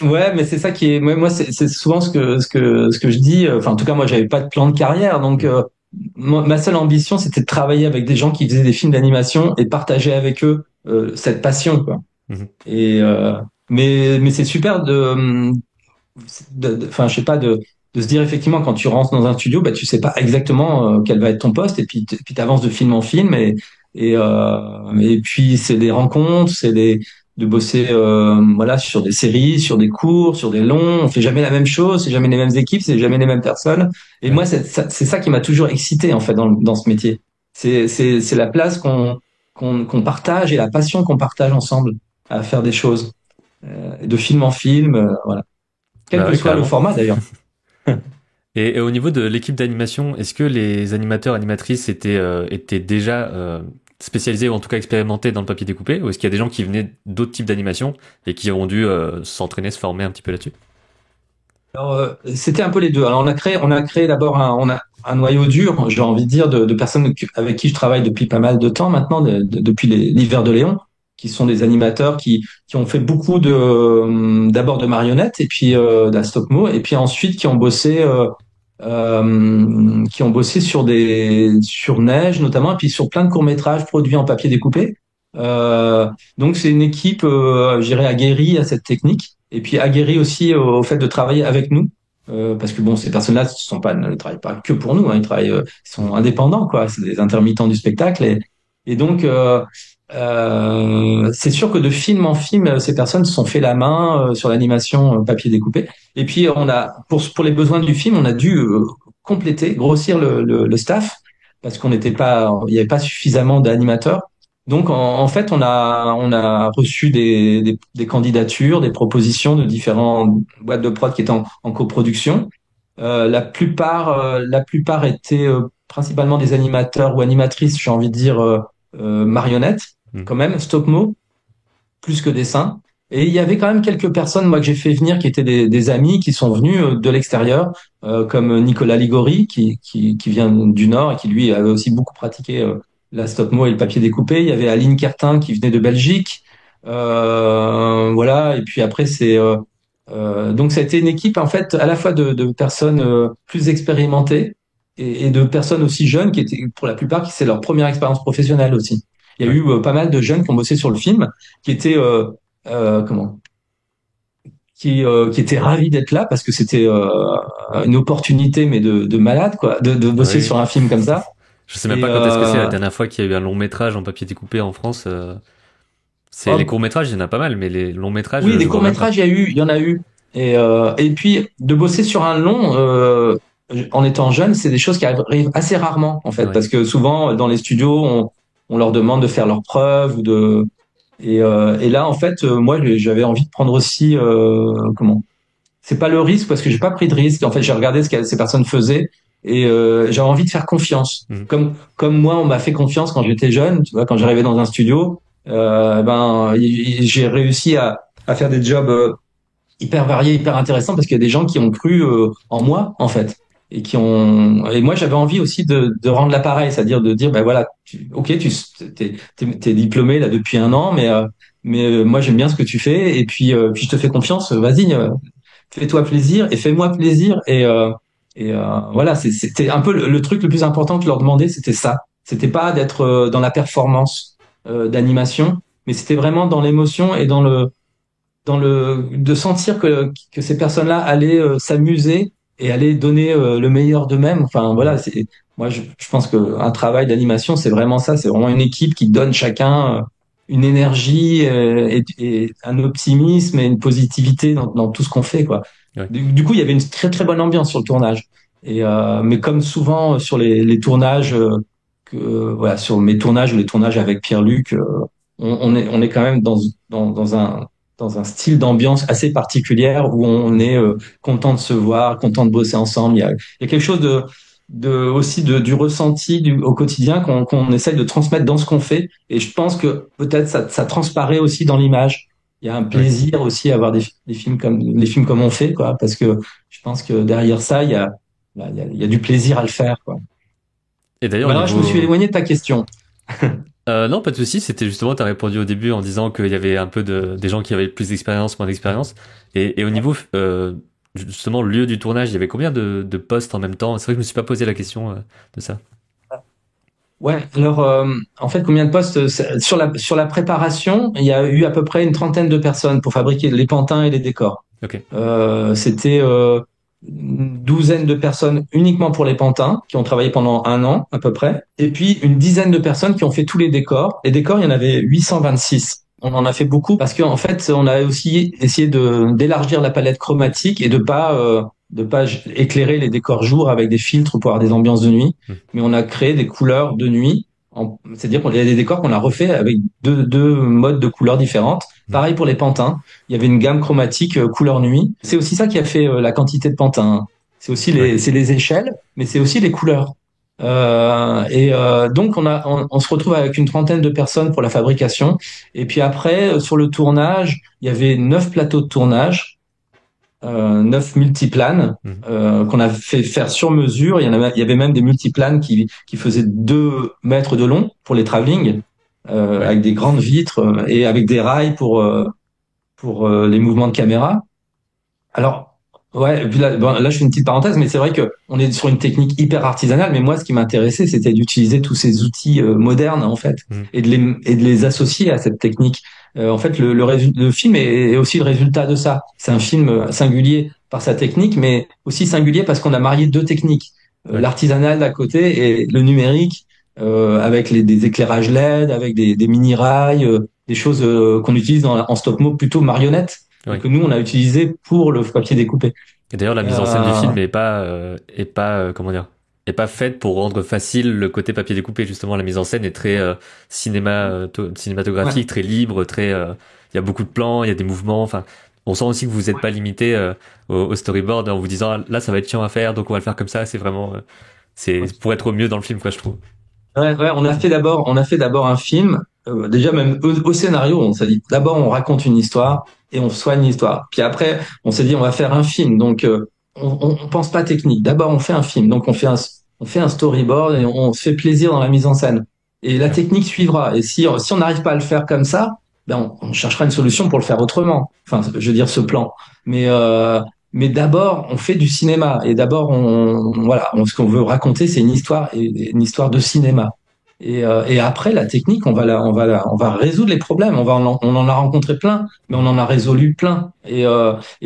G: ouais, mais c'est ça qui est. Moi, c'est souvent ce que je dis. Enfin, en tout cas, moi, j'avais pas de plan de carrière, donc
A: Mhm.
G: ma seule ambition, c'était de travailler avec des gens qui faisaient des films d'animation et partager avec eux cette passion, quoi.
A: Mhm.
G: Et mais c'est super enfin, je sais pas, de se dire effectivement quand tu rentres dans un studio, bah tu sais pas exactement quel va être ton poste, et puis t'avances de film en film, et puis c'est des rencontres, de bosser voilà sur des séries, sur des cours, sur des longs. On fait jamais la même chose, c'est jamais les mêmes équipes, c'est jamais les mêmes personnes. Et
A: Ouais.
G: moi, c'est ça qui m'a toujours excité en fait dans ce métier. C'est la place qu'on partage et la passion qu'on partage ensemble à faire des choses, de film en film, voilà. Quel
A: Bah
G: que
A: ouais,
G: soit le
A: carrément.
G: format d'ailleurs.
A: Et au niveau de l'équipe d'animation, est-ce que les animateurs, animatrices étaient déjà spécialisés ou en tout cas expérimentés dans le papier découpé, ou est-ce qu'il y a des gens qui venaient d'autres types d'animation et qui ont dû s'entraîner, se former un petit peu là-dessus?
G: Alors, c'était un peu les deux. Alors, on a créé d'abord un noyau dur, j'ai envie de dire, de personnes avec qui je travaille depuis pas mal de temps maintenant, depuis l'hiver de Léon, qui sont des animateurs qui ont fait beaucoup d'abord de marionnettes et puis de la stop mo, et puis ensuite qui ont bossé qui ont bossé sur Neige notamment, et puis sur plein de courts-métrages produits en papier découpé. Donc c'est une équipe, je dirais, aguerrie à cette technique, et puis aguerrie aussi au fait de travailler avec nous, parce que bon, ces personnes-là ne travaillent pas que pour nous, hein, ils sont indépendants, quoi. C'est des intermittents du spectacle, et donc c'est sûr que de film en film, ces personnes se sont fait la main sur l'animation papier découpé. Et puis on a, pour les besoins du film, on a dû compléter, grossir le staff parce il n'y avait pas suffisamment d'animateurs. Donc en fait, on a reçu des candidatures, des propositions de différentes boîtes de prod qui étaient en coproduction. La plupart étaient principalement des animateurs ou animatrices, j'ai envie de dire marionnettes, quand même, stop-mo, plus que dessin. Et il y avait quand même quelques personnes, moi, que j'ai fait venir, qui étaient des amis, qui sont venus de l'extérieur, comme Nicolas Ligori, qui vient du Nord et qui, lui, avait aussi beaucoup pratiqué la stop-mo et le papier découpé. Il y avait Aline Kertin, qui venait de Belgique. Voilà. Et puis après, donc ça a été une équipe, en fait, à la fois de personnes plus expérimentées et de personnes aussi jeunes, qui étaient, pour la plupart, qui c'est leur première expérience professionnelle aussi. Il y a eu pas mal de jeunes qui ont bossé sur le film, qui étaient comment qui étaient ravis d'être là parce que c'était une opportunité, mais de malade, quoi, de bosser sur un film comme ça.
A: Je sais même pas quand est-ce que c'est la dernière fois qu'il y a eu un long métrage en papier découpé en France. Les courts métrages, il y en a pas mal, mais les longs métrages.
G: Oui, les courts métrages, il y en a eu. Et puis de bosser sur un long en étant jeune, c'est des choses qui arrivent assez rarement, en fait, parce que souvent dans les studios, on leur demande de faire leurs preuves et là, en fait, moi, j'avais envie de prendre aussi c'est pas le risque, parce que j'ai pas pris de risque. En fait, j'ai regardé ce que ces personnes faisaient et j'avais envie de faire confiance. Comme moi, on m'a fait confiance quand j'étais jeune. Tu vois, quand j'arrivais dans un studio, j'ai réussi à faire des jobs hyper variés, hyper intéressants, parce qu'il y a des gens qui ont cru en moi, en fait. Et moi j'avais envie aussi de rendre l'appareil, c'est-à-dire de dire, ben voilà, t'es diplômé là depuis 1 an, mais moi j'aime bien ce que tu fais, et puis je te fais confiance, vas-y, fais-toi plaisir et fais-moi plaisir, voilà, c'était un peu le truc le plus important que je leur demandais, c'était ça. C'était pas d'être dans la performance d'animation, mais c'était vraiment dans l'émotion et de sentir que ces personnes-là allaient s'amuser et aller donner le meilleur d'eux-mêmes. Enfin voilà, moi je pense que un travail d'animation, c'est vraiment ça, c'est vraiment une équipe qui donne chacun une énergie et un optimisme et une positivité dans tout ce qu'on fait, quoi.
A: Ouais.
G: Du coup, il y avait une très très bonne ambiance sur le tournage. Mais comme souvent sur les tournages voilà, sur mes tournages ou les tournages avec Pierre-Luc, on est quand même dans un style d'ambiance assez particulière où on est content de se voir, content de bosser ensemble. Il y a quelque chose aussi du ressenti au quotidien qu'on essaye de transmettre dans ce qu'on fait. Et je pense que peut-être ça transparaît aussi dans l'image. Il y a un plaisir aussi à voir des films comme on fait, quoi, parce que je pense que derrière ça, il y a du plaisir à le faire, quoi.
A: Et d'ailleurs,
G: voilà, je me suis éloigné de ta question.
A: Non, pas de souci. C'était justement, t'as répondu au début en disant qu'il y avait un peu des gens qui avaient plus d'expérience, moins d'expérience. Et au niveau, justement, le lieu du tournage, il y avait combien de postes en même temps? C'est vrai que je me suis pas posé la question de ça.
G: Ouais, alors en fait, combien de postes sur la préparation, il y a eu à peu près une trentaine de personnes pour fabriquer les pantins et les décors.
A: Ok.
G: C'était une douzaine de personnes uniquement pour les pantins qui ont travaillé pendant 1 an à peu près, et puis une dizaine de personnes qui ont fait tous les décors. Les décors, il y en avait 826. On en a fait beaucoup parce qu'en fait, on a aussi essayé d'élargir la palette chromatique et de pas éclairer les décors jour avec des filtres pour avoir des ambiances de nuit, mais on a créé des couleurs de nuit. C'est-à-dire qu'il y a des décors qu'on a refait avec deux modes de couleurs différentes. Pareil pour les pantins. Il y avait une gamme chromatique couleur nuit. C'est aussi ça qui a fait la quantité de pantins. C'est aussi c'est les échelles, mais c'est aussi les couleurs. Donc on se retrouve avec une trentaine de personnes pour la fabrication. Et puis après, sur le tournage, il y avait 9 plateaux de tournage. 9 multiplanes qu'on a fait faire sur mesure. Il y avait même des multiplanes qui faisaient 2 mètres de long pour les travelling, avec des grandes vitres et avec des rails pour les mouvements de caméra. Alors, Ouais, et puis là, bon, là, je fais une petite parenthèse, mais c'est vrai que on est sur une technique hyper artisanale. Mais moi, ce qui m'intéressait, c'était d'utiliser tous ces outils modernes, en fait,
A: Mm.
G: et de les associer à cette technique. En fait, le film est aussi le résultat de ça. C'est un film singulier par sa technique, mais aussi singulier parce qu'on a marié deux techniques.
A: Ouais.
G: L'artisanal d'un côté et le numérique, avec des éclairages LED, avec des mini-rails, des choses qu'on utilise en stop-mo plutôt marionnette, et
A: Ouais.
G: que nous, on a utilisé pour le papier découpé.
A: Et d'ailleurs, la mise en scène du film est pas comment dire, est pas faite pour rendre facile le côté papier découpé. Justement, la mise en scène est très
G: Ouais,
A: cinématographique, très libre, très. Il y a beaucoup de plans, il y a des mouvements. Enfin, on sent aussi que vous n'êtes pas limité au storyboard en vous disant ah, là, ça va être chiant à faire, donc on va le faire comme ça. C'est vraiment, c'est
G: ouais.
A: pour être au mieux dans le film, quoi, je trouve.
G: Ouais, on a fait d'abord un film. Déjà même au scénario, on s'est dit d'abord on raconte une histoire et on soigne l'histoire. Puis après, on s'est dit on va faire un film. Donc on pense pas technique. D'abord on fait un film. Donc on fait un storyboard et on se fait plaisir dans la mise en scène. Et la
A: Ouais.
G: technique suivra. Et si on n'arrive pas à le faire comme ça, ben on cherchera une solution pour le faire autrement. Enfin, je veux dire ce plan. Mais mais d'abord, on fait du cinéma et d'abord, voilà, ce qu'on veut raconter, c'est une histoire de cinéma. Et après, la technique, on va résoudre les problèmes. On en a rencontré plein, mais on en a résolu plein. Et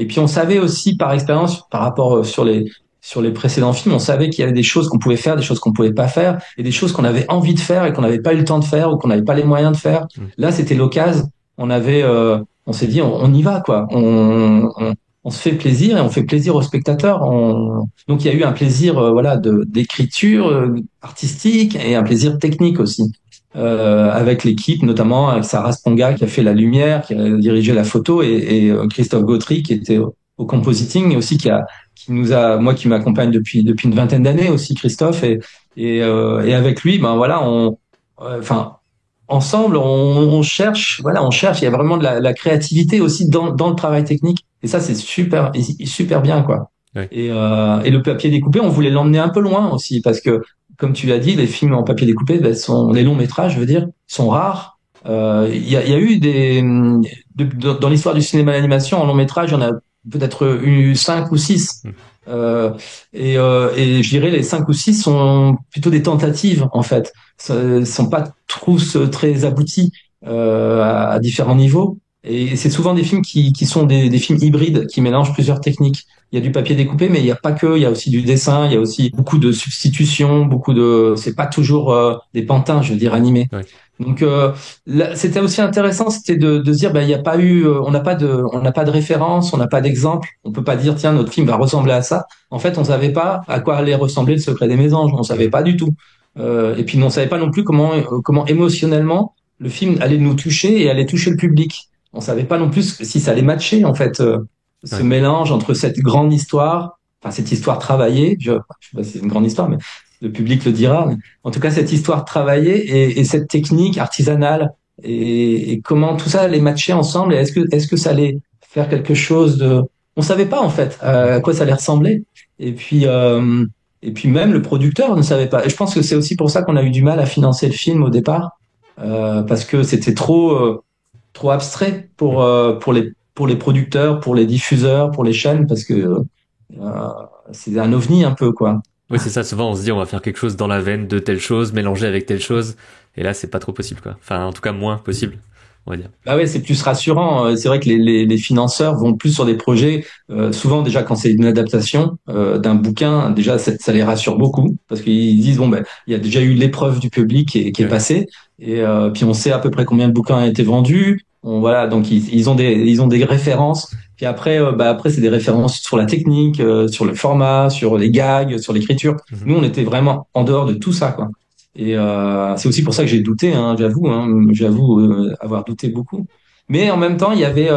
G: puis on savait aussi par expérience, par rapport sur les précédents films, on savait qu'il y avait des choses qu'on pouvait faire, des choses qu'on pouvait pas faire, et des choses qu'on avait envie de faire et qu'on n'avait pas eu le temps de faire ou qu'on n'avait pas les moyens de faire.
A: Mm.
G: Là, c'était l'occasion. On s'est dit, on y va, quoi. On se fait plaisir et on fait plaisir aux spectateurs. Donc il y a eu un plaisir, voilà, d'écriture artistique et un plaisir technique aussi. Avec l'équipe, notamment avec Sarah Sponga qui a fait la lumière, qui a dirigé la photo, et Christophe Gautry qui était au compositing, et aussi qui nous a, moi qui m'accompagne depuis une vingtaine d'années aussi, Christophe, et avec lui, ben voilà, enfin ensemble, on cherche, voilà, on cherche. Il y a vraiment de la créativité aussi dans le travail technique, et ça c'est super bien, quoi.
A: Ouais.
G: Et le papier découpé, on voulait l'emmener un peu loin aussi, parce que comme tu l'as dit, les films en papier découpé, ben, les longs métrages, je veux dire, sont rares. Il y a eu dans l'histoire du cinéma d'animation en long métrage, il y en a peut-être eu 5 ou 6.
A: Mm.
G: Et je dirais les 5 ou 6 sont plutôt des tentatives en fait. Sont pas tous très aboutis à différents niveaux. Et c'est souvent des films qui sont des films hybrides qui mélangent plusieurs techniques. Il y a du papier découpé, mais il y a pas que. Il y a aussi du dessin. Il y a aussi beaucoup de substitutions, C'est pas toujours des pantins, je veux dire, animés.
A: Ouais.
G: Donc là, c'était aussi intéressant, c'était de se dire, ben il y a pas eu, on n'a pas de référence, on n'a pas d'exemple. On peut pas dire, tiens, notre film va ressembler à ça. En fait, on savait pas à quoi allait ressembler Le Secret des Mésanges. On savait pas du tout. Et puis, on savait pas non plus comment émotionnellement le film allait nous toucher et allait toucher le public. On savait pas non plus si ça allait matcher, en fait, ce
A: Ouais.
G: mélange entre cette grande histoire, enfin, cette histoire travaillée. Je sais pas si c'est une grande histoire, mais le public le dira. Mais en tout cas, cette histoire travaillée et cette technique artisanale, et comment tout ça allait matcher ensemble, et est-ce que ça allait faire quelque chose de... On savait pas, en fait, à quoi ça allait ressembler. Et puis, et puis même le producteur ne savait pas. Et je pense que c'est aussi pour ça qu'on a eu du mal à financer le film au départ, parce que c'était trop abstrait pour les producteurs, pour les diffuseurs, pour les chaînes, parce que c'est un ovni un peu, quoi.
A: Oui, c'est ça. Souvent, on se dit, on va faire quelque chose dans la veine de telle chose, mélangé avec telle chose. Et là, c'est pas trop possible, quoi. Enfin, en tout cas, moins possible, on va dire.
G: Bah ouais, c'est plus rassurant. C'est vrai que les financeurs vont plus sur des projets. Souvent, déjà, quand c'est une adaptation d'un bouquin, déjà, ça les rassure beaucoup, parce qu'ils disent bon ben, il y a déjà eu l'épreuve du public qui est
A: Ouais.
G: passée, et puis on sait à peu près combien de bouquins ont été vendus. Voilà, donc ils ont des références. Puis après, après c'est des références sur la technique, sur le format, sur les gags, sur l'écriture.
A: Mhm.
G: Nous, on était vraiment en dehors de tout ça, quoi. Et c'est aussi pour ça que j'ai douté, hein, j'avoue avoir douté beaucoup. Mais en même temps, il y avait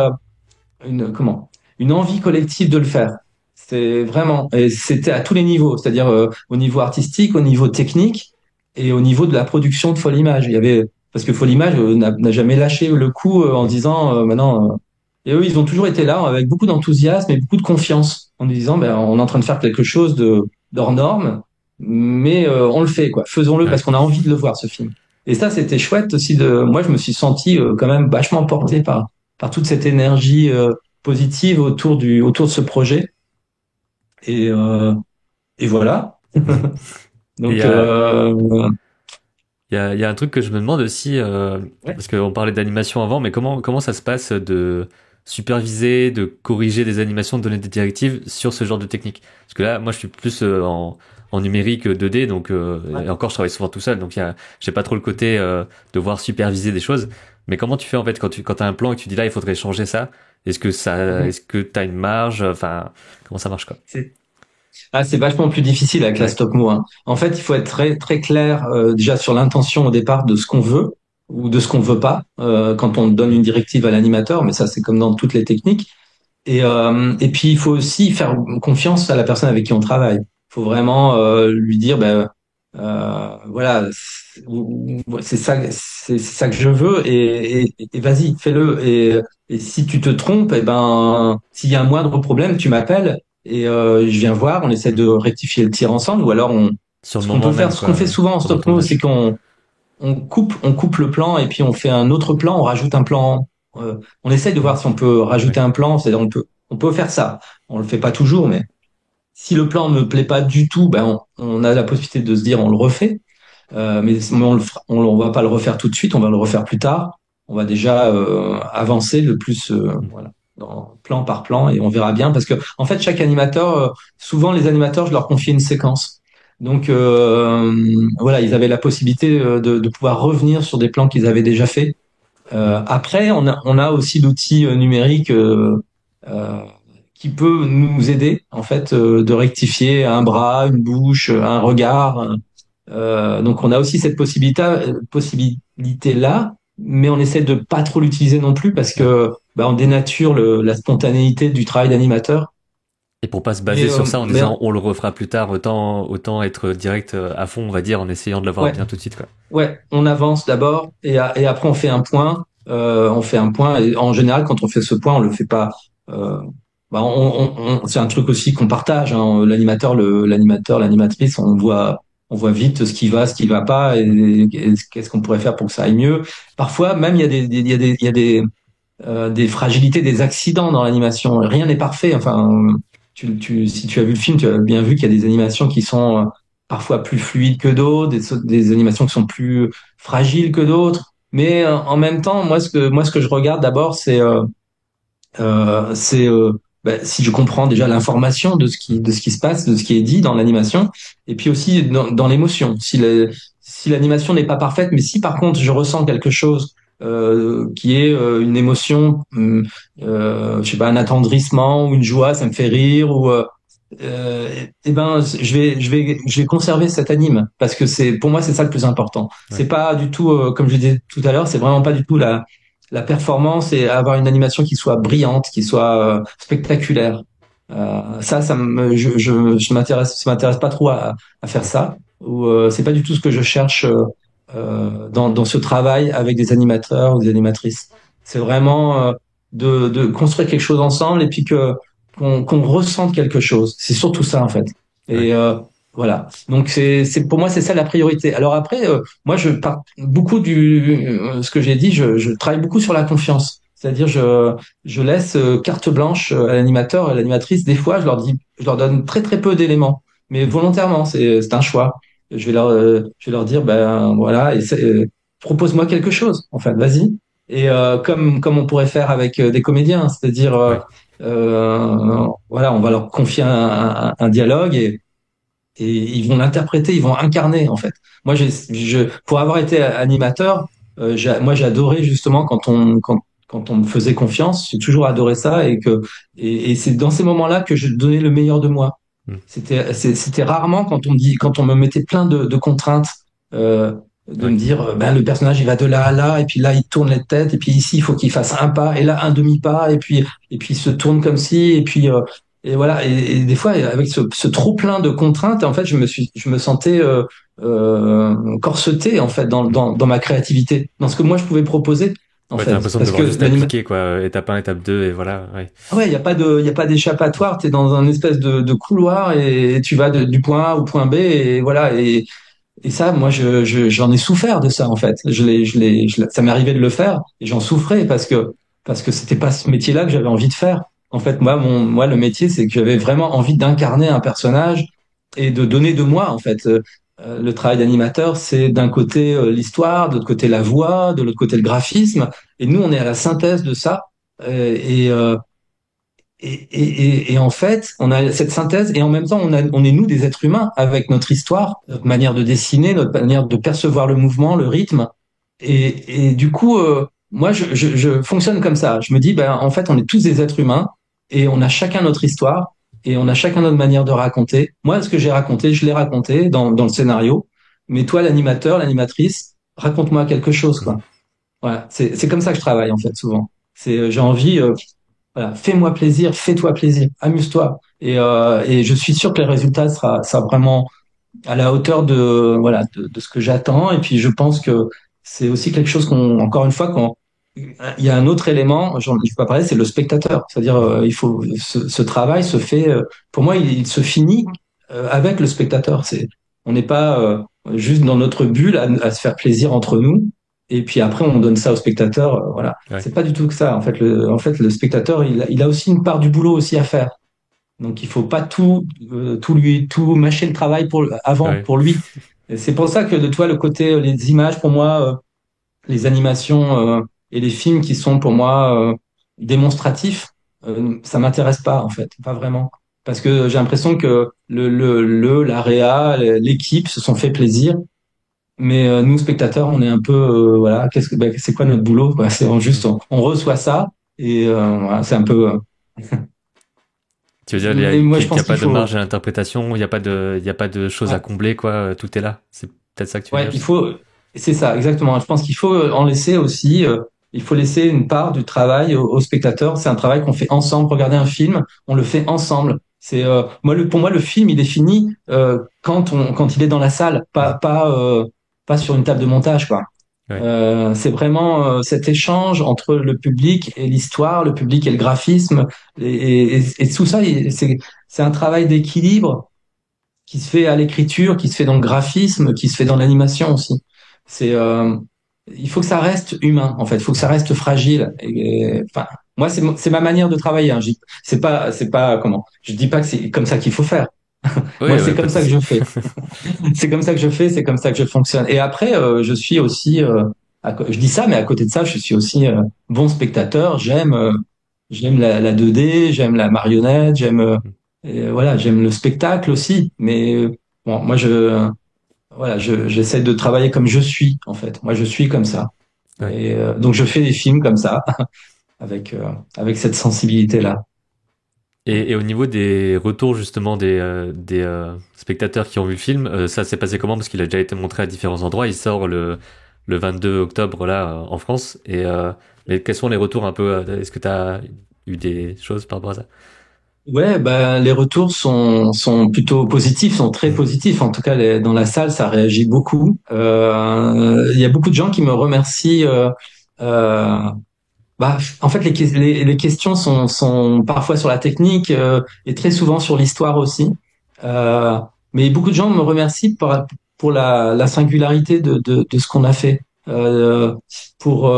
G: une envie collective de le faire. C'est vraiment, et c'était à tous les niveaux, c'est-à-dire au niveau artistique, au niveau technique et au niveau de la production de Folle Image. Parce que Folle Image n'a jamais lâché le coup en disant maintenant. Et eux, ils ont toujours été là avec beaucoup d'enthousiasme et beaucoup de confiance, en nous disant, ben, on est en train de faire quelque chose d'hors norme, mais on le fait, quoi. Faisons-le
A: Ouais.
G: parce qu'on a envie de le voir, ce film. Et ça, c'était chouette aussi moi, je me suis senti quand même vachement porté par toute cette énergie positive autour de ce projet. Et, euh, et voilà.
A: Et
G: Donc,
A: il y a un truc que je me demande aussi,
G: ouais.
A: parce qu'on parlait d'animation avant, mais comment ça se passe de superviser, de corriger des animations, de donner des directives sur ce genre de technique? Parce que là, moi, je suis plus en numérique 2D, donc
G: Ouais.
A: et encore, je travaille souvent tout seul, donc j'ai pas trop le côté devoir superviser des choses. Mais comment tu fais en fait quand t'as un plan et que tu dis là, il faudrait changer ça?
G: Mhm.
A: Est-ce que t'as une marge? Enfin, comment ça marche quoi?
G: C'est vachement plus difficile avec la
A: Ouais.
G: stop mo, hein. En fait, il faut être très très clair déjà sur l'intention au départ de ce qu'on veut ou de ce qu'on veut pas quand on donne une directive à l'animateur. Mais ça, c'est comme dans toutes les techniques. Et puis, il faut aussi faire confiance à la personne avec qui on travaille. Il faut vraiment lui dire, ben, voilà, c'est ça que je veux et vas-y, fais-le. Et si tu te trompes, et ben, s'il y a un moindre problème, tu m'appelles et je viens voir. On essaie de rectifier le tir ensemble, ou alors
A: Sur le
G: ce qu'on peut
A: moment
G: faire,
A: même,
G: ce qu'on fait
A: quoi,
G: souvent en
A: pendant le
G: stop mo, c'est
A: tournage.
G: on coupe le plan et puis on fait un autre plan, on rajoute un plan. On essaye de voir si on peut rajouter
A: Ouais.
G: un plan, c'est-à-dire on peut faire ça. On le fait pas toujours, mais si le plan ne plaît pas du tout, ben on a la possibilité de se dire on le refait. Mais on va pas le refaire tout de suite, on va le refaire plus tard. On va déjà avancer le plus, voilà, plan par plan et on verra bien parce que en fait chaque animateur, souvent les animateurs, je leur confie une séquence. Donc voilà, ils avaient la possibilité de pouvoir revenir sur des plans qu'ils avaient déjà faits. Après, on a aussi l'outil numérique euh, qui peut nous aider en fait de rectifier un bras, une bouche, un regard. Donc on a aussi cette possibilité là, mais on essaie de pas trop l'utiliser non plus parce
A: Ouais.
G: que bah, on dénature la spontanéité du travail d'animateur.
A: Et pour pas se
G: Mais
A: baser sur ça en
G: mais
A: disant on le refera plus tard, autant être direct à fond, on va dire, en essayant de l'avoir
G: ouais,
A: bien tout de suite, quoi.
G: ouais, on avance d'abord et après on fait un point. On fait un point et en général quand on fait ce point, on le fait pas. Euh, bah, c'est un truc aussi qu'on partage. Hein. L'animateur, l'animatrice, on voit vite ce qui va pas et qu'est-ce qu'on pourrait faire pour que ça aille mieux. Parfois même il y a des fragilités, des accidents dans l'animation. Rien n'est parfait. Enfin, si tu as vu le film, tu as bien vu qu'il y a des animations qui sont parfois plus fluides que d'autres, des animations qui sont plus fragiles que d'autres. Mais en même temps, moi, ce que je regarde d'abord, c'est si je comprends déjà l'information de ce qui se passe, de ce qui est dit dans l'animation, et puis aussi dans l'émotion. Si l'animation n'est pas parfaite, mais si par contre je ressens quelque chose qui est une émotion, je sais pas, un attendrissement ou une joie, ça me fait rire ou eh ben je vais conserver cet anime parce que c'est pour moi c'est ça le plus important.
A: Ouais.
G: C'est pas du tout comme je le disais tout à l'heure, c'est vraiment pas du tout la performance et avoir une animation qui soit brillante, qui soit spectaculaire. Je m'intéresse pas trop à faire ça. Ou c'est pas du tout ce que je cherche dans ce travail avec des animateurs ou des animatrices. C'est vraiment de construire quelque chose ensemble et puis qu'on ressente quelque chose. C'est surtout ça en fait.
A: Ouais.
G: Et voilà. Donc c'est pour moi c'est ça la priorité. Alors après moi je pars beaucoup ce que j'ai dit, je travaille beaucoup sur la confiance. C'est-à-dire je laisse carte blanche à l'animateur et à l'animatrice. Des fois je leur donne très très peu d'éléments, mais volontairement c'est un choix. Je vais leur dire ben voilà propose-moi quelque chose en fait, vas-y. Et comme on pourrait faire avec des comédiens, c'est-à-dire
A: Ouais.
G: voilà, on va leur confier un dialogue et ils vont l'interpréter, ils vont incarner en fait. Moi, pour avoir été animateur, moi j'ai adoré justement quand on me faisait confiance, j'ai toujours adoré ça et c'est dans ces moments-là que je donnais le meilleur de moi.
A: Mm.
G: C'était rarement quand on me mettait plein de contraintes. De
A: Ouais.
G: me dire ben le personnage il va de là à là et puis là il tourne les têtes et puis ici il faut qu'il fasse un pas et là un demi pas et puis il se tourne comme ci et puis et voilà et des fois avec ce trop plein de contraintes en fait je me sentais corseté en fait dans ma créativité dans ce que moi je pouvais proposer en
A: Ouais, t'as
G: fait
A: l'impression de
G: parce
A: devoir
G: que
A: juste appliquer, quoi. Étape 1, étape 2, et voilà. Ouais.
G: ouais il y a pas d'échappatoire, t'es dans un espèce de couloir et tu vas du point A au point B et voilà et ça, moi, j'en ai souffert de ça, en fait. Ça m'est arrivé de le faire et j'en souffrais parce que c'était pas ce métier-là que j'avais envie de faire. En fait, moi, le métier, c'est que j'avais vraiment envie d'incarner un personnage et de donner de moi, en fait. Le travail d'animateur, c'est d'un côté l'histoire, de l'autre côté la voix, de l'autre côté le graphisme. Et nous, on est à la synthèse de ça. Euh, et, euh, et en fait, on a cette synthèse et en même temps, on est nous des êtres humains avec notre histoire, notre manière de dessiner, notre manière de percevoir le mouvement, le rythme. Et du coup, moi, je fonctionne comme ça. Je me dis, ben, en fait, on est tous des êtres humains et on a chacun notre histoire et on a chacun notre manière de raconter. Moi, ce que j'ai raconté, je l'ai raconté dans le scénario. Mais toi, l'animateur, l'animatrice, raconte-moi quelque chose, quoi. Voilà, c'est comme ça que je travaille en fait souvent. J'ai envie, voilà, fais-moi plaisir, fais-toi plaisir, amuse-toi. Et je suis sûr que le résultat sera vraiment à la hauteur de voilà de ce que j'attends. Et puis je pense que c'est aussi quelque chose encore une fois, quand il y a un autre élément, je peux pas parler, c'est le spectateur. C'est-à-dire, il faut ce travail se fait. Pour moi, il se finit avec le spectateur. On n'est pas juste dans notre bulle à se faire plaisir entre nous. Et puis après, on donne ça au spectateur. Voilà,
A: Ouais.
G: c'est pas du tout que ça. En fait, le spectateur, il a aussi une part du boulot aussi à faire. Donc il faut pas tout mâcher le travail avant
A: Ouais.
G: pour lui. Et c'est pour ça que de toi le côté les images pour moi, les animations et les films qui sont pour moi démonstratifs, ça m'intéresse pas en fait, pas vraiment. Parce que j'ai l'impression que la réa, l'équipe se sont fait plaisir, mais nous spectateurs, on est un peu voilà, c'est quoi notre boulot quoi. C'est juste on reçoit ça et voilà, c'est un peu.
A: Tu veux dire,
G: Mais moi je
A: qu'il y
G: pense
A: a pas
G: qu'il
A: de
G: faut.
A: marge à l'interprétation, il y a pas de choses à
G: Ouais.
A: combler, quoi. Tout est là. C'est peut-être ça que tu veux
G: Ouais,
A: dire.
G: il faut, c'est ça, exactement. Je pense qu'il faut en laisser aussi, il faut laisser une part du travail au spectateur. C'est un travail qu'on fait ensemble. Regarder un film, on le fait ensemble. Pour moi, le film, il est fini quand il est dans la salle, pas sur une table de montage, quoi.
A: Ouais.
G: C'est vraiment cet échange entre le public et l'histoire, le public et le graphisme, et tout ça, c'est un travail d'équilibre qui se fait à l'écriture, qui se fait dans le graphisme, qui se fait dans l'animation aussi. C'est, il faut que ça reste humain, en fait. Il faut que ça reste fragile. Enfin, moi, c'est ma manière de travailler. Hein. C'est pas comment. Je dis pas que c'est comme ça qu'il faut faire. Moi,
A: Ouais,
G: c'est
A: ouais, pas
G: comme
A: de
G: ça que
A: souci.
G: je fais. C'est comme ça que je fais. C'est comme ça que je fonctionne. Et après, je suis aussi. Je dis ça, mais à côté de ça, je suis aussi bon spectateur. J'aime la 2D, j'aime la marionnette, voilà, j'aime le spectacle aussi. Mais bon, moi, voilà, j'essaie de travailler comme je suis, en fait. Moi, je suis comme ça.
A: Ouais.
G: Et donc, je fais des films comme ça, avec cette sensibilité-là.
A: Et au niveau des retours justement des spectateurs qui ont vu le film, ça s'est passé comment? Parce qu'il a déjà été montré à différents endroits. Il sort le 22 octobre là en France. Mais quels sont les retours un peu? Est-ce que tu as eu des choses par rapport à ça?
G: Ouais, bah, les retours sont plutôt positifs, sont très positifs. En tout cas, dans la salle, ça réagit beaucoup. Il y a beaucoup de gens qui me remercient. Euh, En fait, les questions sont parfois sur la technique et très souvent sur l'histoire aussi. Euh, mais beaucoup de gens me remercient pour la singularité de ce qu'on a fait. Pour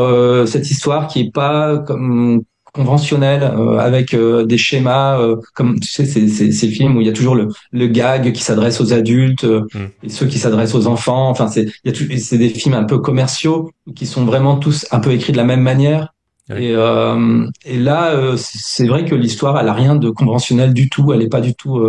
G: cette histoire qui est pas comme conventionnelle, avec des schémas, comme tu sais, ces films où il y a toujours le gag qui s'adresse aux adultes
A: Hmm.
G: et ceux qui s'adressent aux enfants. Enfin, c'est des films un peu commerciaux qui sont vraiment tous un peu écrits de la même manière.
A: Ouais.
G: Et là, c'est vrai que l'histoire, elle a rien de conventionnel du tout. Elle est pas du tout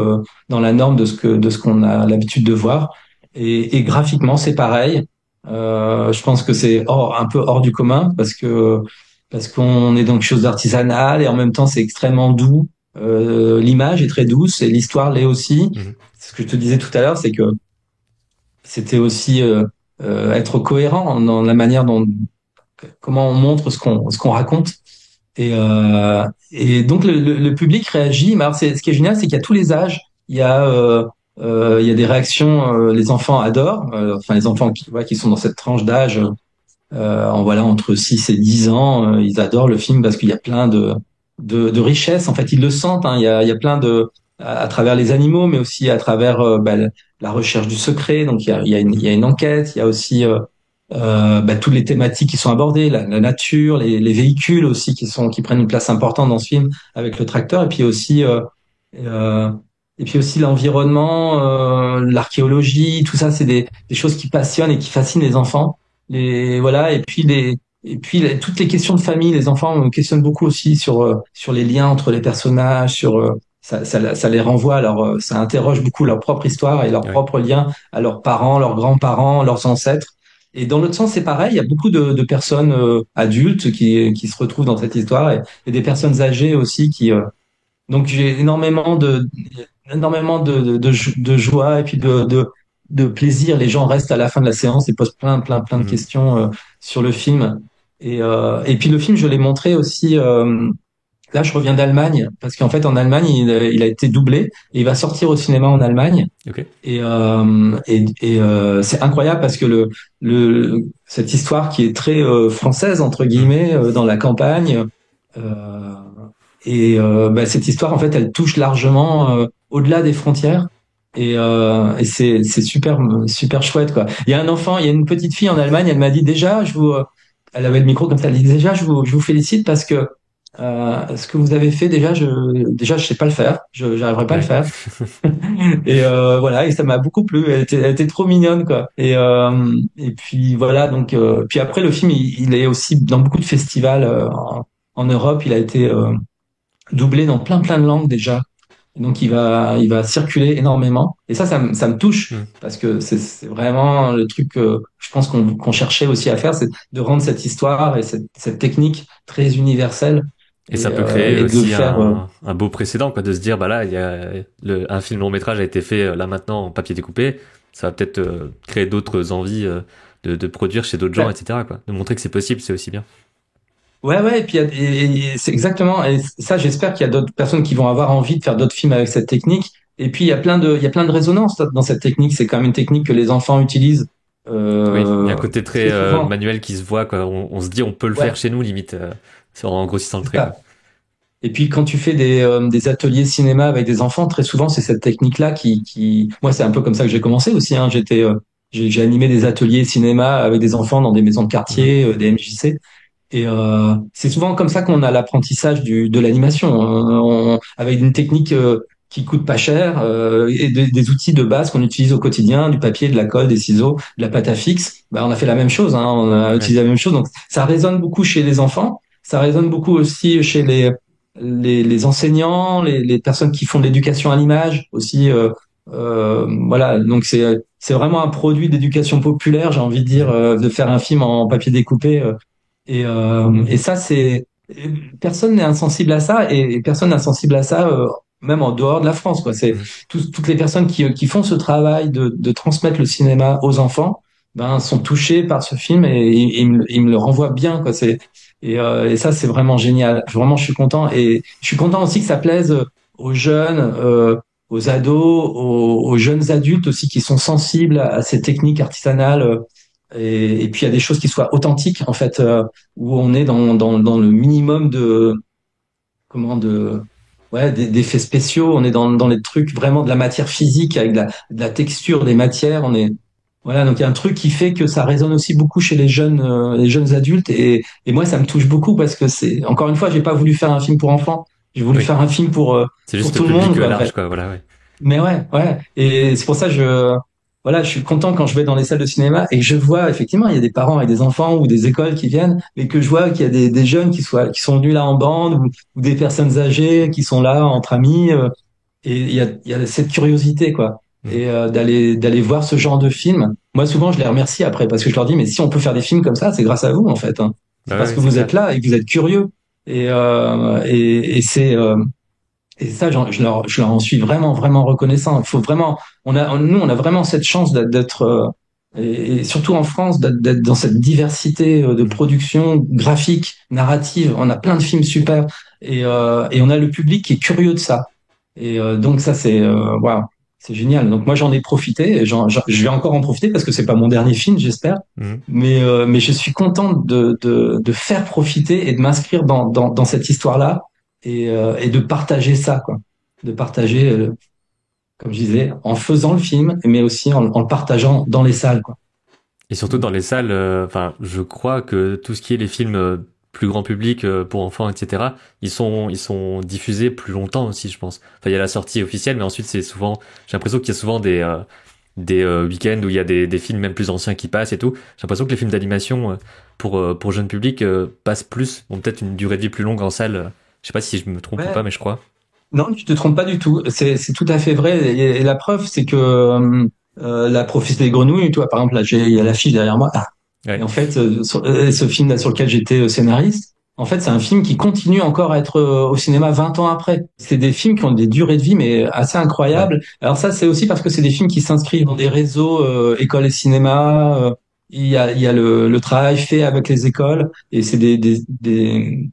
G: dans la norme de ce qu'on a l'habitude de voir. Et graphiquement, c'est pareil. Je pense que c'est un peu hors du commun parce qu'on est dans quelque chose d'artisanal et en même temps, c'est extrêmement doux. L'image est très douce et l'histoire l'est aussi.
A: Mhm.
G: Ce que je te disais tout à l'heure, c'est que c'était aussi être cohérent dans la manière dont comment on montre ce qu'on raconte. Et donc le public réagit. Mais alors ce qui est génial, c'est qu'il y a tous les âges. Il y a des réactions. Les enfants adorent. Enfin les enfants qui sont dans cette tranche d'âge, voilà entre 6 et 10 ans, ils adorent le film parce qu'il y a plein de richesses. En fait, ils le sentent. Hein. Il y a plein à travers les animaux, mais aussi à travers la recherche du secret. Donc il y a une enquête. Il y a aussi toutes les thématiques qui sont abordées, la nature, les véhicules aussi qui prennent une place importante dans ce film avec le tracteur, euh, et puis aussi l'environnement, l'archéologie, tout ça, c'est des choses qui passionnent et qui fascinent les enfants. Voilà, toutes les questions de famille, les enfants me questionnent beaucoup aussi sur les liens entre les personnages, ça les renvoie, ça interroge beaucoup leur propre histoire et leur
A: Ouais.
G: propre lien à leurs parents, leurs grands-parents, leurs ancêtres. Et dans l'autre sens, c'est pareil, il y a beaucoup de personnes adultes qui se retrouvent dans cette histoire et des personnes âgées aussi donc j'ai énormément de joie et puis de plaisir. Les gens restent à la fin de la séance et posent plein de
A: Mhm.
G: questions sur le film. Et puis le film, je l'ai montré aussi. Là, je reviens d'Allemagne parce qu'en fait, en Allemagne, il a été doublé et il va sortir au cinéma en Allemagne.
A: Ok.
G: C'est incroyable parce que cette histoire qui est très française entre
A: Mhm.
G: guillemets dans la campagne. Euh, Cette histoire, en fait, elle touche largement au-delà des frontières. Et c'est super chouette, quoi. Il y a une petite fille en Allemagne, elle m'a dit déjà, elle avait le micro comme ça, elle dit déjà, je vous félicite parce que ce que vous avez fait déjà, je sais pas le faire, j'arriverai pas à le
A: Ouais.
G: faire. Voilà, et ça m'a beaucoup plu. Elle était trop mignonne, quoi. Et puis voilà, donc puis après le film, il est aussi dans beaucoup de festivals en Europe. Il a été doublé dans plein de langues déjà. Et donc il va circuler énormément. Et ça me touche
A: Mhm.
G: parce que c'est vraiment le truc que je pense qu'on cherchait aussi à faire, c'est de rendre cette histoire et cette technique très universelle
A: Et ça peut créer
G: et de
A: aussi
G: faire.
A: un beau précédent, quoi, de se dire, bah là, il y a un film long métrage a été fait là maintenant en papier découpé. Ça va peut-être créer d'autres envies de produire chez d'autres gens,
G: Ouais,
A: etc., quoi. De montrer que c'est possible, c'est aussi bien.
G: ouais. Et puis et c'est exactement. Et ça, j'espère qu'il y a d'autres personnes qui vont avoir envie de faire d'autres films avec cette technique. Et puis il y a plein de résonances dans cette technique. C'est quand même une technique que les enfants utilisent
A: Oui, il y a un côté très
G: très souvent.
A: manuel qui se voit, quoi. On se dit, on peut le faire
G: Ouais,
A: chez nous, limite, en grossissant le
G: c'est
A: trait, quoi.
G: ça. Et puis quand tu fais des ateliers cinéma avec des enfants, très souvent c'est cette technique-là moi c'est un peu comme ça que j'ai commencé aussi. Hein. J'ai animé des ateliers cinéma avec des enfants dans des maisons de
A: Mhm.
G: quartier, des MJC. C'est souvent comme ça qu'on a l'apprentissage de l'animation, avec une technique qui coûte pas cher et des outils de base qu'on utilise au quotidien, du papier, de la colle, des ciseaux, de la pâte à fixe. Bah, on a fait la même chose, hein, on a
A: Ouais.
G: utilisé la même chose. Donc ça résonne beaucoup chez les enfants, ça résonne beaucoup aussi chez les enseignants, les personnes qui font de l'éducation à l'image aussi. Voilà, donc c'est vraiment un produit d'éducation populaire, j'ai envie de dire,
A: Mhm.
G: de faire un film en papier découpé. Et ça, personne n'est insensible à ça et personne n'est insensible à ça, même en dehors de la France, quoi. C'est
A: Mhm.
G: toutes les personnes qui font ce travail de transmettre le cinéma aux enfants, ben, sont touchées par ce film et ils me le renvoient bien, quoi. Et ça, c'est vraiment génial. Vraiment, je suis content et je suis content aussi que ça plaise aux jeunes, aux ados, aux jeunes adultes aussi qui sont sensibles à ces techniques artisanales. Et puis il y a des choses qui soient authentiques en fait, où on est dans le minimum comment de d'effets spéciaux. On est dans les trucs vraiment de la matière physique avec de la texture des matières. Voilà, donc il y a un truc qui fait que ça résonne aussi beaucoup chez les jeunes adultes et moi ça me touche beaucoup parce que c'est encore une fois j'ai pas voulu faire un film pour enfants. J'ai voulu
A: Oui.
G: faire un film
A: C'est
G: pour
A: juste le
G: tout le monde
A: public
G: quoi en
A: large,
G: fait.
A: quoi, voilà, ouais.
G: Mais ouais. Et c'est pour ça que voilà, je suis content quand je vais dans les salles de cinéma et que je vois effectivement, il y a des parents avec des enfants ou des écoles qui viennent, mais que je vois qu'il y a des jeunes qui sont venus là en bande ou des personnes âgées qui sont là entre amis, et il y a cette curiosité, quoi.
A: Mhm.
G: Et d'aller voir ce genre de film. Moi, souvent, je les remercie après parce que je leur dis, mais si on peut faire des films comme ça, c'est grâce à vous, en fait, hein. C'est
A: Bah ouais,
G: parce
A: ouais,
G: que
A: c'est
G: vous êtes
A: clair.
G: là et que vous êtes curieux. Et et ça, je leur en suis vraiment reconnaissant. Il faut vraiment, nous, on a vraiment cette chance d'être, et surtout en France, d'être dans cette diversité de
A: Mhm.
G: production graphique, narrative. On a plein de films super, et on a le public qui est curieux de ça. Donc ça, waouh, c'est génial. Donc moi, j'en ai profité, et je vais encore en profiter parce que c'est pas mon dernier film, j'espère.
A: Mhm.
G: Mais je suis content de faire profiter et de m'inscrire dans cette histoire-là et de partager ça, quoi. De partager, comme je disais, en faisant le film, mais aussi en le partageant dans les salles, quoi.
A: Et surtout dans les salles, enfin, je crois que tout ce qui est les films plus grand public pour enfants, etc., ils sont diffusés plus longtemps aussi, je pense. Enfin, il y a la sortie officielle, mais ensuite c'est souvent, j'ai l'impression qu'il y a souvent des week-ends où il y a des films même plus anciens qui passent et tout. J'ai l'impression que les films d'animation pour jeune public passent plus, ont peut-être une durée de vie plus longue en salle. Je sais pas si je me trompe ou pas, mais je crois.
G: Non, tu te trompes pas du tout. C'est tout à fait vrai. Et la preuve, c'est que la prophétie des grenouilles, toi, par exemple, là, il y a l'affiche derrière moi. Et
A: Ouais.
G: en fait, ce film là sur lequel j'étais scénariste, en fait, c'est un film qui continue encore à être au cinéma 20 ans après. C'est des films qui ont des durées de vie mais assez
A: Ouais.
G: incroyables. Alors ça, c'est aussi parce que c'est des films qui s'inscrivent dans des réseaux écoles et cinéma. Il y a le travail fait avec les écoles et c'est les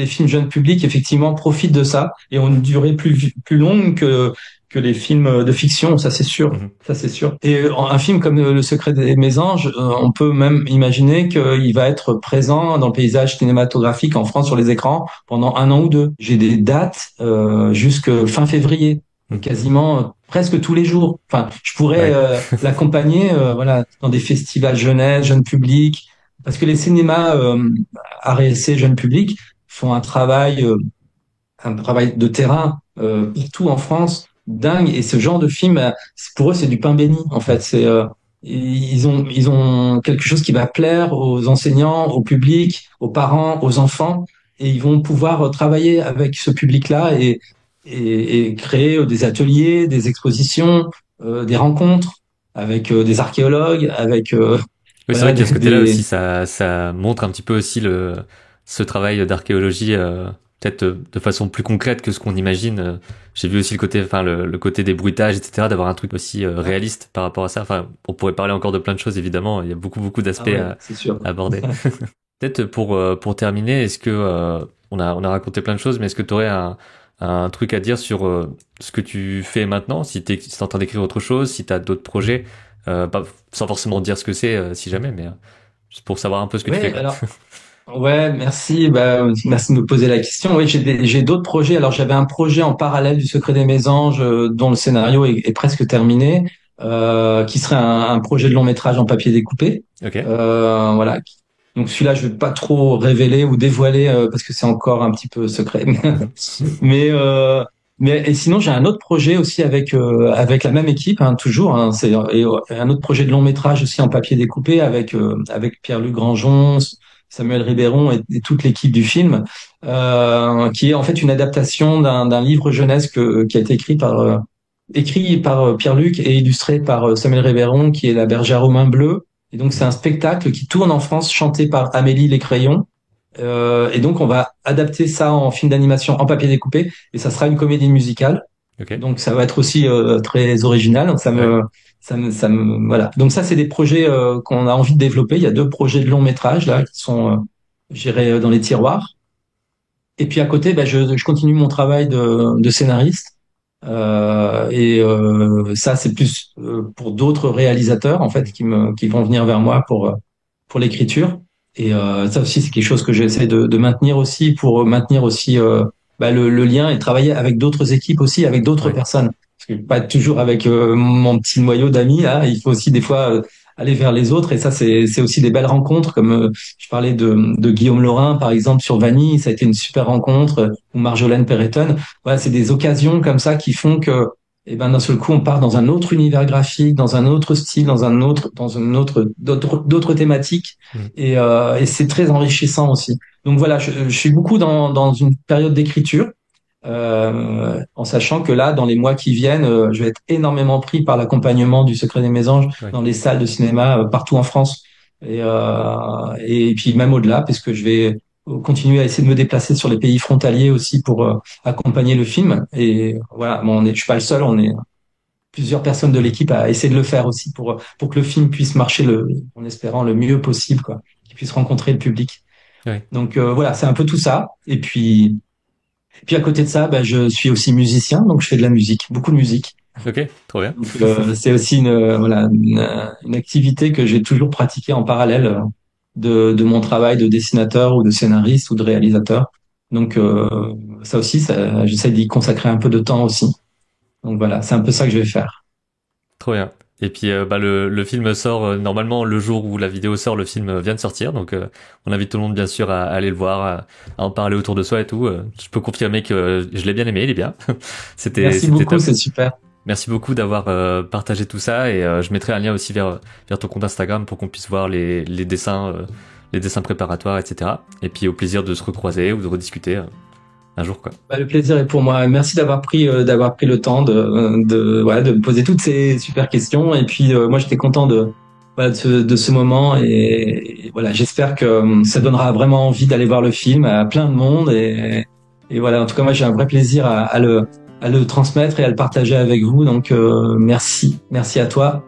G: films jeunes publics effectivement profitent de ça et ont une durée plus longue que les films de fiction, ça c'est sûr.
A: Mhm.
G: Ça, c'est sûr. Et un film comme Le Secret des Mésanges, on peut même imaginer qu'il va être présent dans le paysage cinématographique en France sur les écrans pendant 1 an ou 2. J'ai des dates jusque fin février,
A: Mhm.
G: quasiment presque tous les jours. Enfin, je pourrais
A: Ouais.
G: l'accompagner, voilà, dans des festivals jeunesse, jeune public, parce que les cinémas arts et essais jeune public font un travail de terrain partout en France, dingue. Et ce genre de film, pour eux, c'est du pain béni. En fait, c'est ils ont quelque chose qui va plaire aux enseignants, au public, aux parents, aux enfants, et ils vont pouvoir travailler avec ce public-là et créer des ateliers, des expositions, des rencontres avec des archéologues, avec
A: Oui, c'est
G: voilà
A: vrai qu'il y a ce côté-là aussi,
G: des
A: ça montre un petit peu aussi ce travail d'archéologie, peut-être de façon plus concrète que ce qu'on imagine. J'ai vu aussi le côté, enfin, le côté des bruitages, etc., d'avoir un truc aussi réaliste par rapport à ça. Enfin, on pourrait parler encore de plein de choses, évidemment. Il y a beaucoup
G: ah
A: d'aspects
G: ouais, c'est sûr.
A: à aborder. Peut-être pour terminer, est-ce que, on a raconté plein de choses, mais est-ce que tu aurais un truc à dire sur ce que tu fais maintenant, si t'es en train d'écrire autre chose, si t'as d'autres projets, pas, sans forcément dire ce que c'est, si jamais, mais juste pour savoir un peu ce que tu fais,
G: Ouais,
A: quoi.
G: alors ouais, merci. Bah, merci de me poser la question. Oui, j'ai d'autres projets. Alors, j'avais un projet en parallèle du Secret des Mésanges, dont le scénario est presque terminé, qui serait un projet de long métrage en papier découpé.
A: Ok.
G: Voilà. Donc celui-là, je vais pas trop révéler ou dévoiler parce que c'est encore un petit peu secret.
A: Mhm.
G: Mais et sinon, j'ai un autre projet aussi avec la même équipe, hein, toujours. Hein, et un autre projet de long métrage aussi en papier découpé avec Pierre-Luc Grangeon, Samuel Ribéron et toute l'équipe du film, qui est en fait une adaptation d'un livre jeunesse qui a été écrit par Pierre-Luc et illustré par Samuel Ribéron, qui est La bergère aux mains bleues. Et donc c'est un spectacle qui tourne en France, chanté par Amélie Lécrayon. Et donc, on va adapter ça en film d'animation en papier découpé et ça sera une comédie musicale.
A: Ok.
G: Donc, ça va être aussi très original. Donc,
A: Ouais.
G: voilà. Donc, ça, c'est des projets qu'on a envie de développer. Il y a 2 projets de long métrage là qui sont, je dirais, dans les tiroirs. Et puis à côté, bah, je continue mon travail de scénariste. Ça, c'est plus pour d'autres réalisateurs en fait qui vont venir vers moi pour l'écriture. Et ça aussi, c'est quelque chose que j'essaie de maintenir aussi pour maintenir aussi bah, le lien et travailler avec d'autres équipes aussi, avec d'autres
A: Ouais.
G: personnes. Parce que pas toujours avec mon petit noyau d'amis, là, il faut aussi des fois aller vers les autres. Et ça, c'est aussi des belles rencontres, comme je parlais de Guillaume Laurin, par exemple, sur Vanille, ça a été une super rencontre, ou Marjolaine Perretton. Voilà, c'est des occasions comme ça qui font que et ben d'un seul coup on part dans un autre univers graphique, dans un autre style, d'autres thématiques
A: Mhm.
G: et c'est très enrichissant aussi. Donc voilà, je suis beaucoup dans une période d'écriture, en sachant que là, dans les mois qui viennent, je vais être énormément pris par l'accompagnement du Secret des Mésanges
A: Ouais.
G: dans les salles de cinéma partout en France et puis même au-delà, parce que je vais continuer à essayer de me déplacer sur les pays frontaliers aussi pour accompagner le film. Et voilà, bon, je suis pas le seul, on est plusieurs personnes de
A: Mhm.
G: l'équipe à essayer de le faire aussi pour que le film puisse marcher en espérant le mieux possible, quoi, qu'il puisse rencontrer le public.
A: Ouais.
G: Donc voilà, c'est un peu tout ça. Et puis à côté de ça, bah, je suis aussi musicien, donc je fais de la musique, beaucoup de musique.
A: Ok. Trop bien.
G: Donc c'est aussi une activité que j'ai toujours pratiquée en parallèle de mon travail de dessinateur ou de scénariste ou de réalisateur. Donc ça aussi, j'essaie d'y consacrer un peu de temps aussi. Donc voilà, c'est un peu ça que je vais faire.
A: Trop bien. Et puis le film sort normalement le jour où la vidéo sort, le film vient de sortir, donc on invite tout le monde bien sûr à aller le voir, à en parler autour de soi et tout. Je peux confirmer que je l'ai bien aimé, il est bien.
G: Merci beaucoup,
A: top.
G: c'est super.
A: Merci beaucoup d'avoir partagé tout ça et je mettrai un lien aussi vers ton compte Instagram pour qu'on puisse voir les dessins préparatoires, etc. Et puis au plaisir de se recroiser ou de rediscuter un jour, quoi.
G: Le plaisir est pour moi. Merci d'avoir pris le temps de me poser toutes ces super questions. Et puis moi j'étais content de ce moment et voilà, j'espère que ça donnera vraiment envie d'aller voir le film à plein de monde et voilà, en tout cas moi j'ai un vrai plaisir à le transmettre et à le partager avec vous. Donc merci à toi.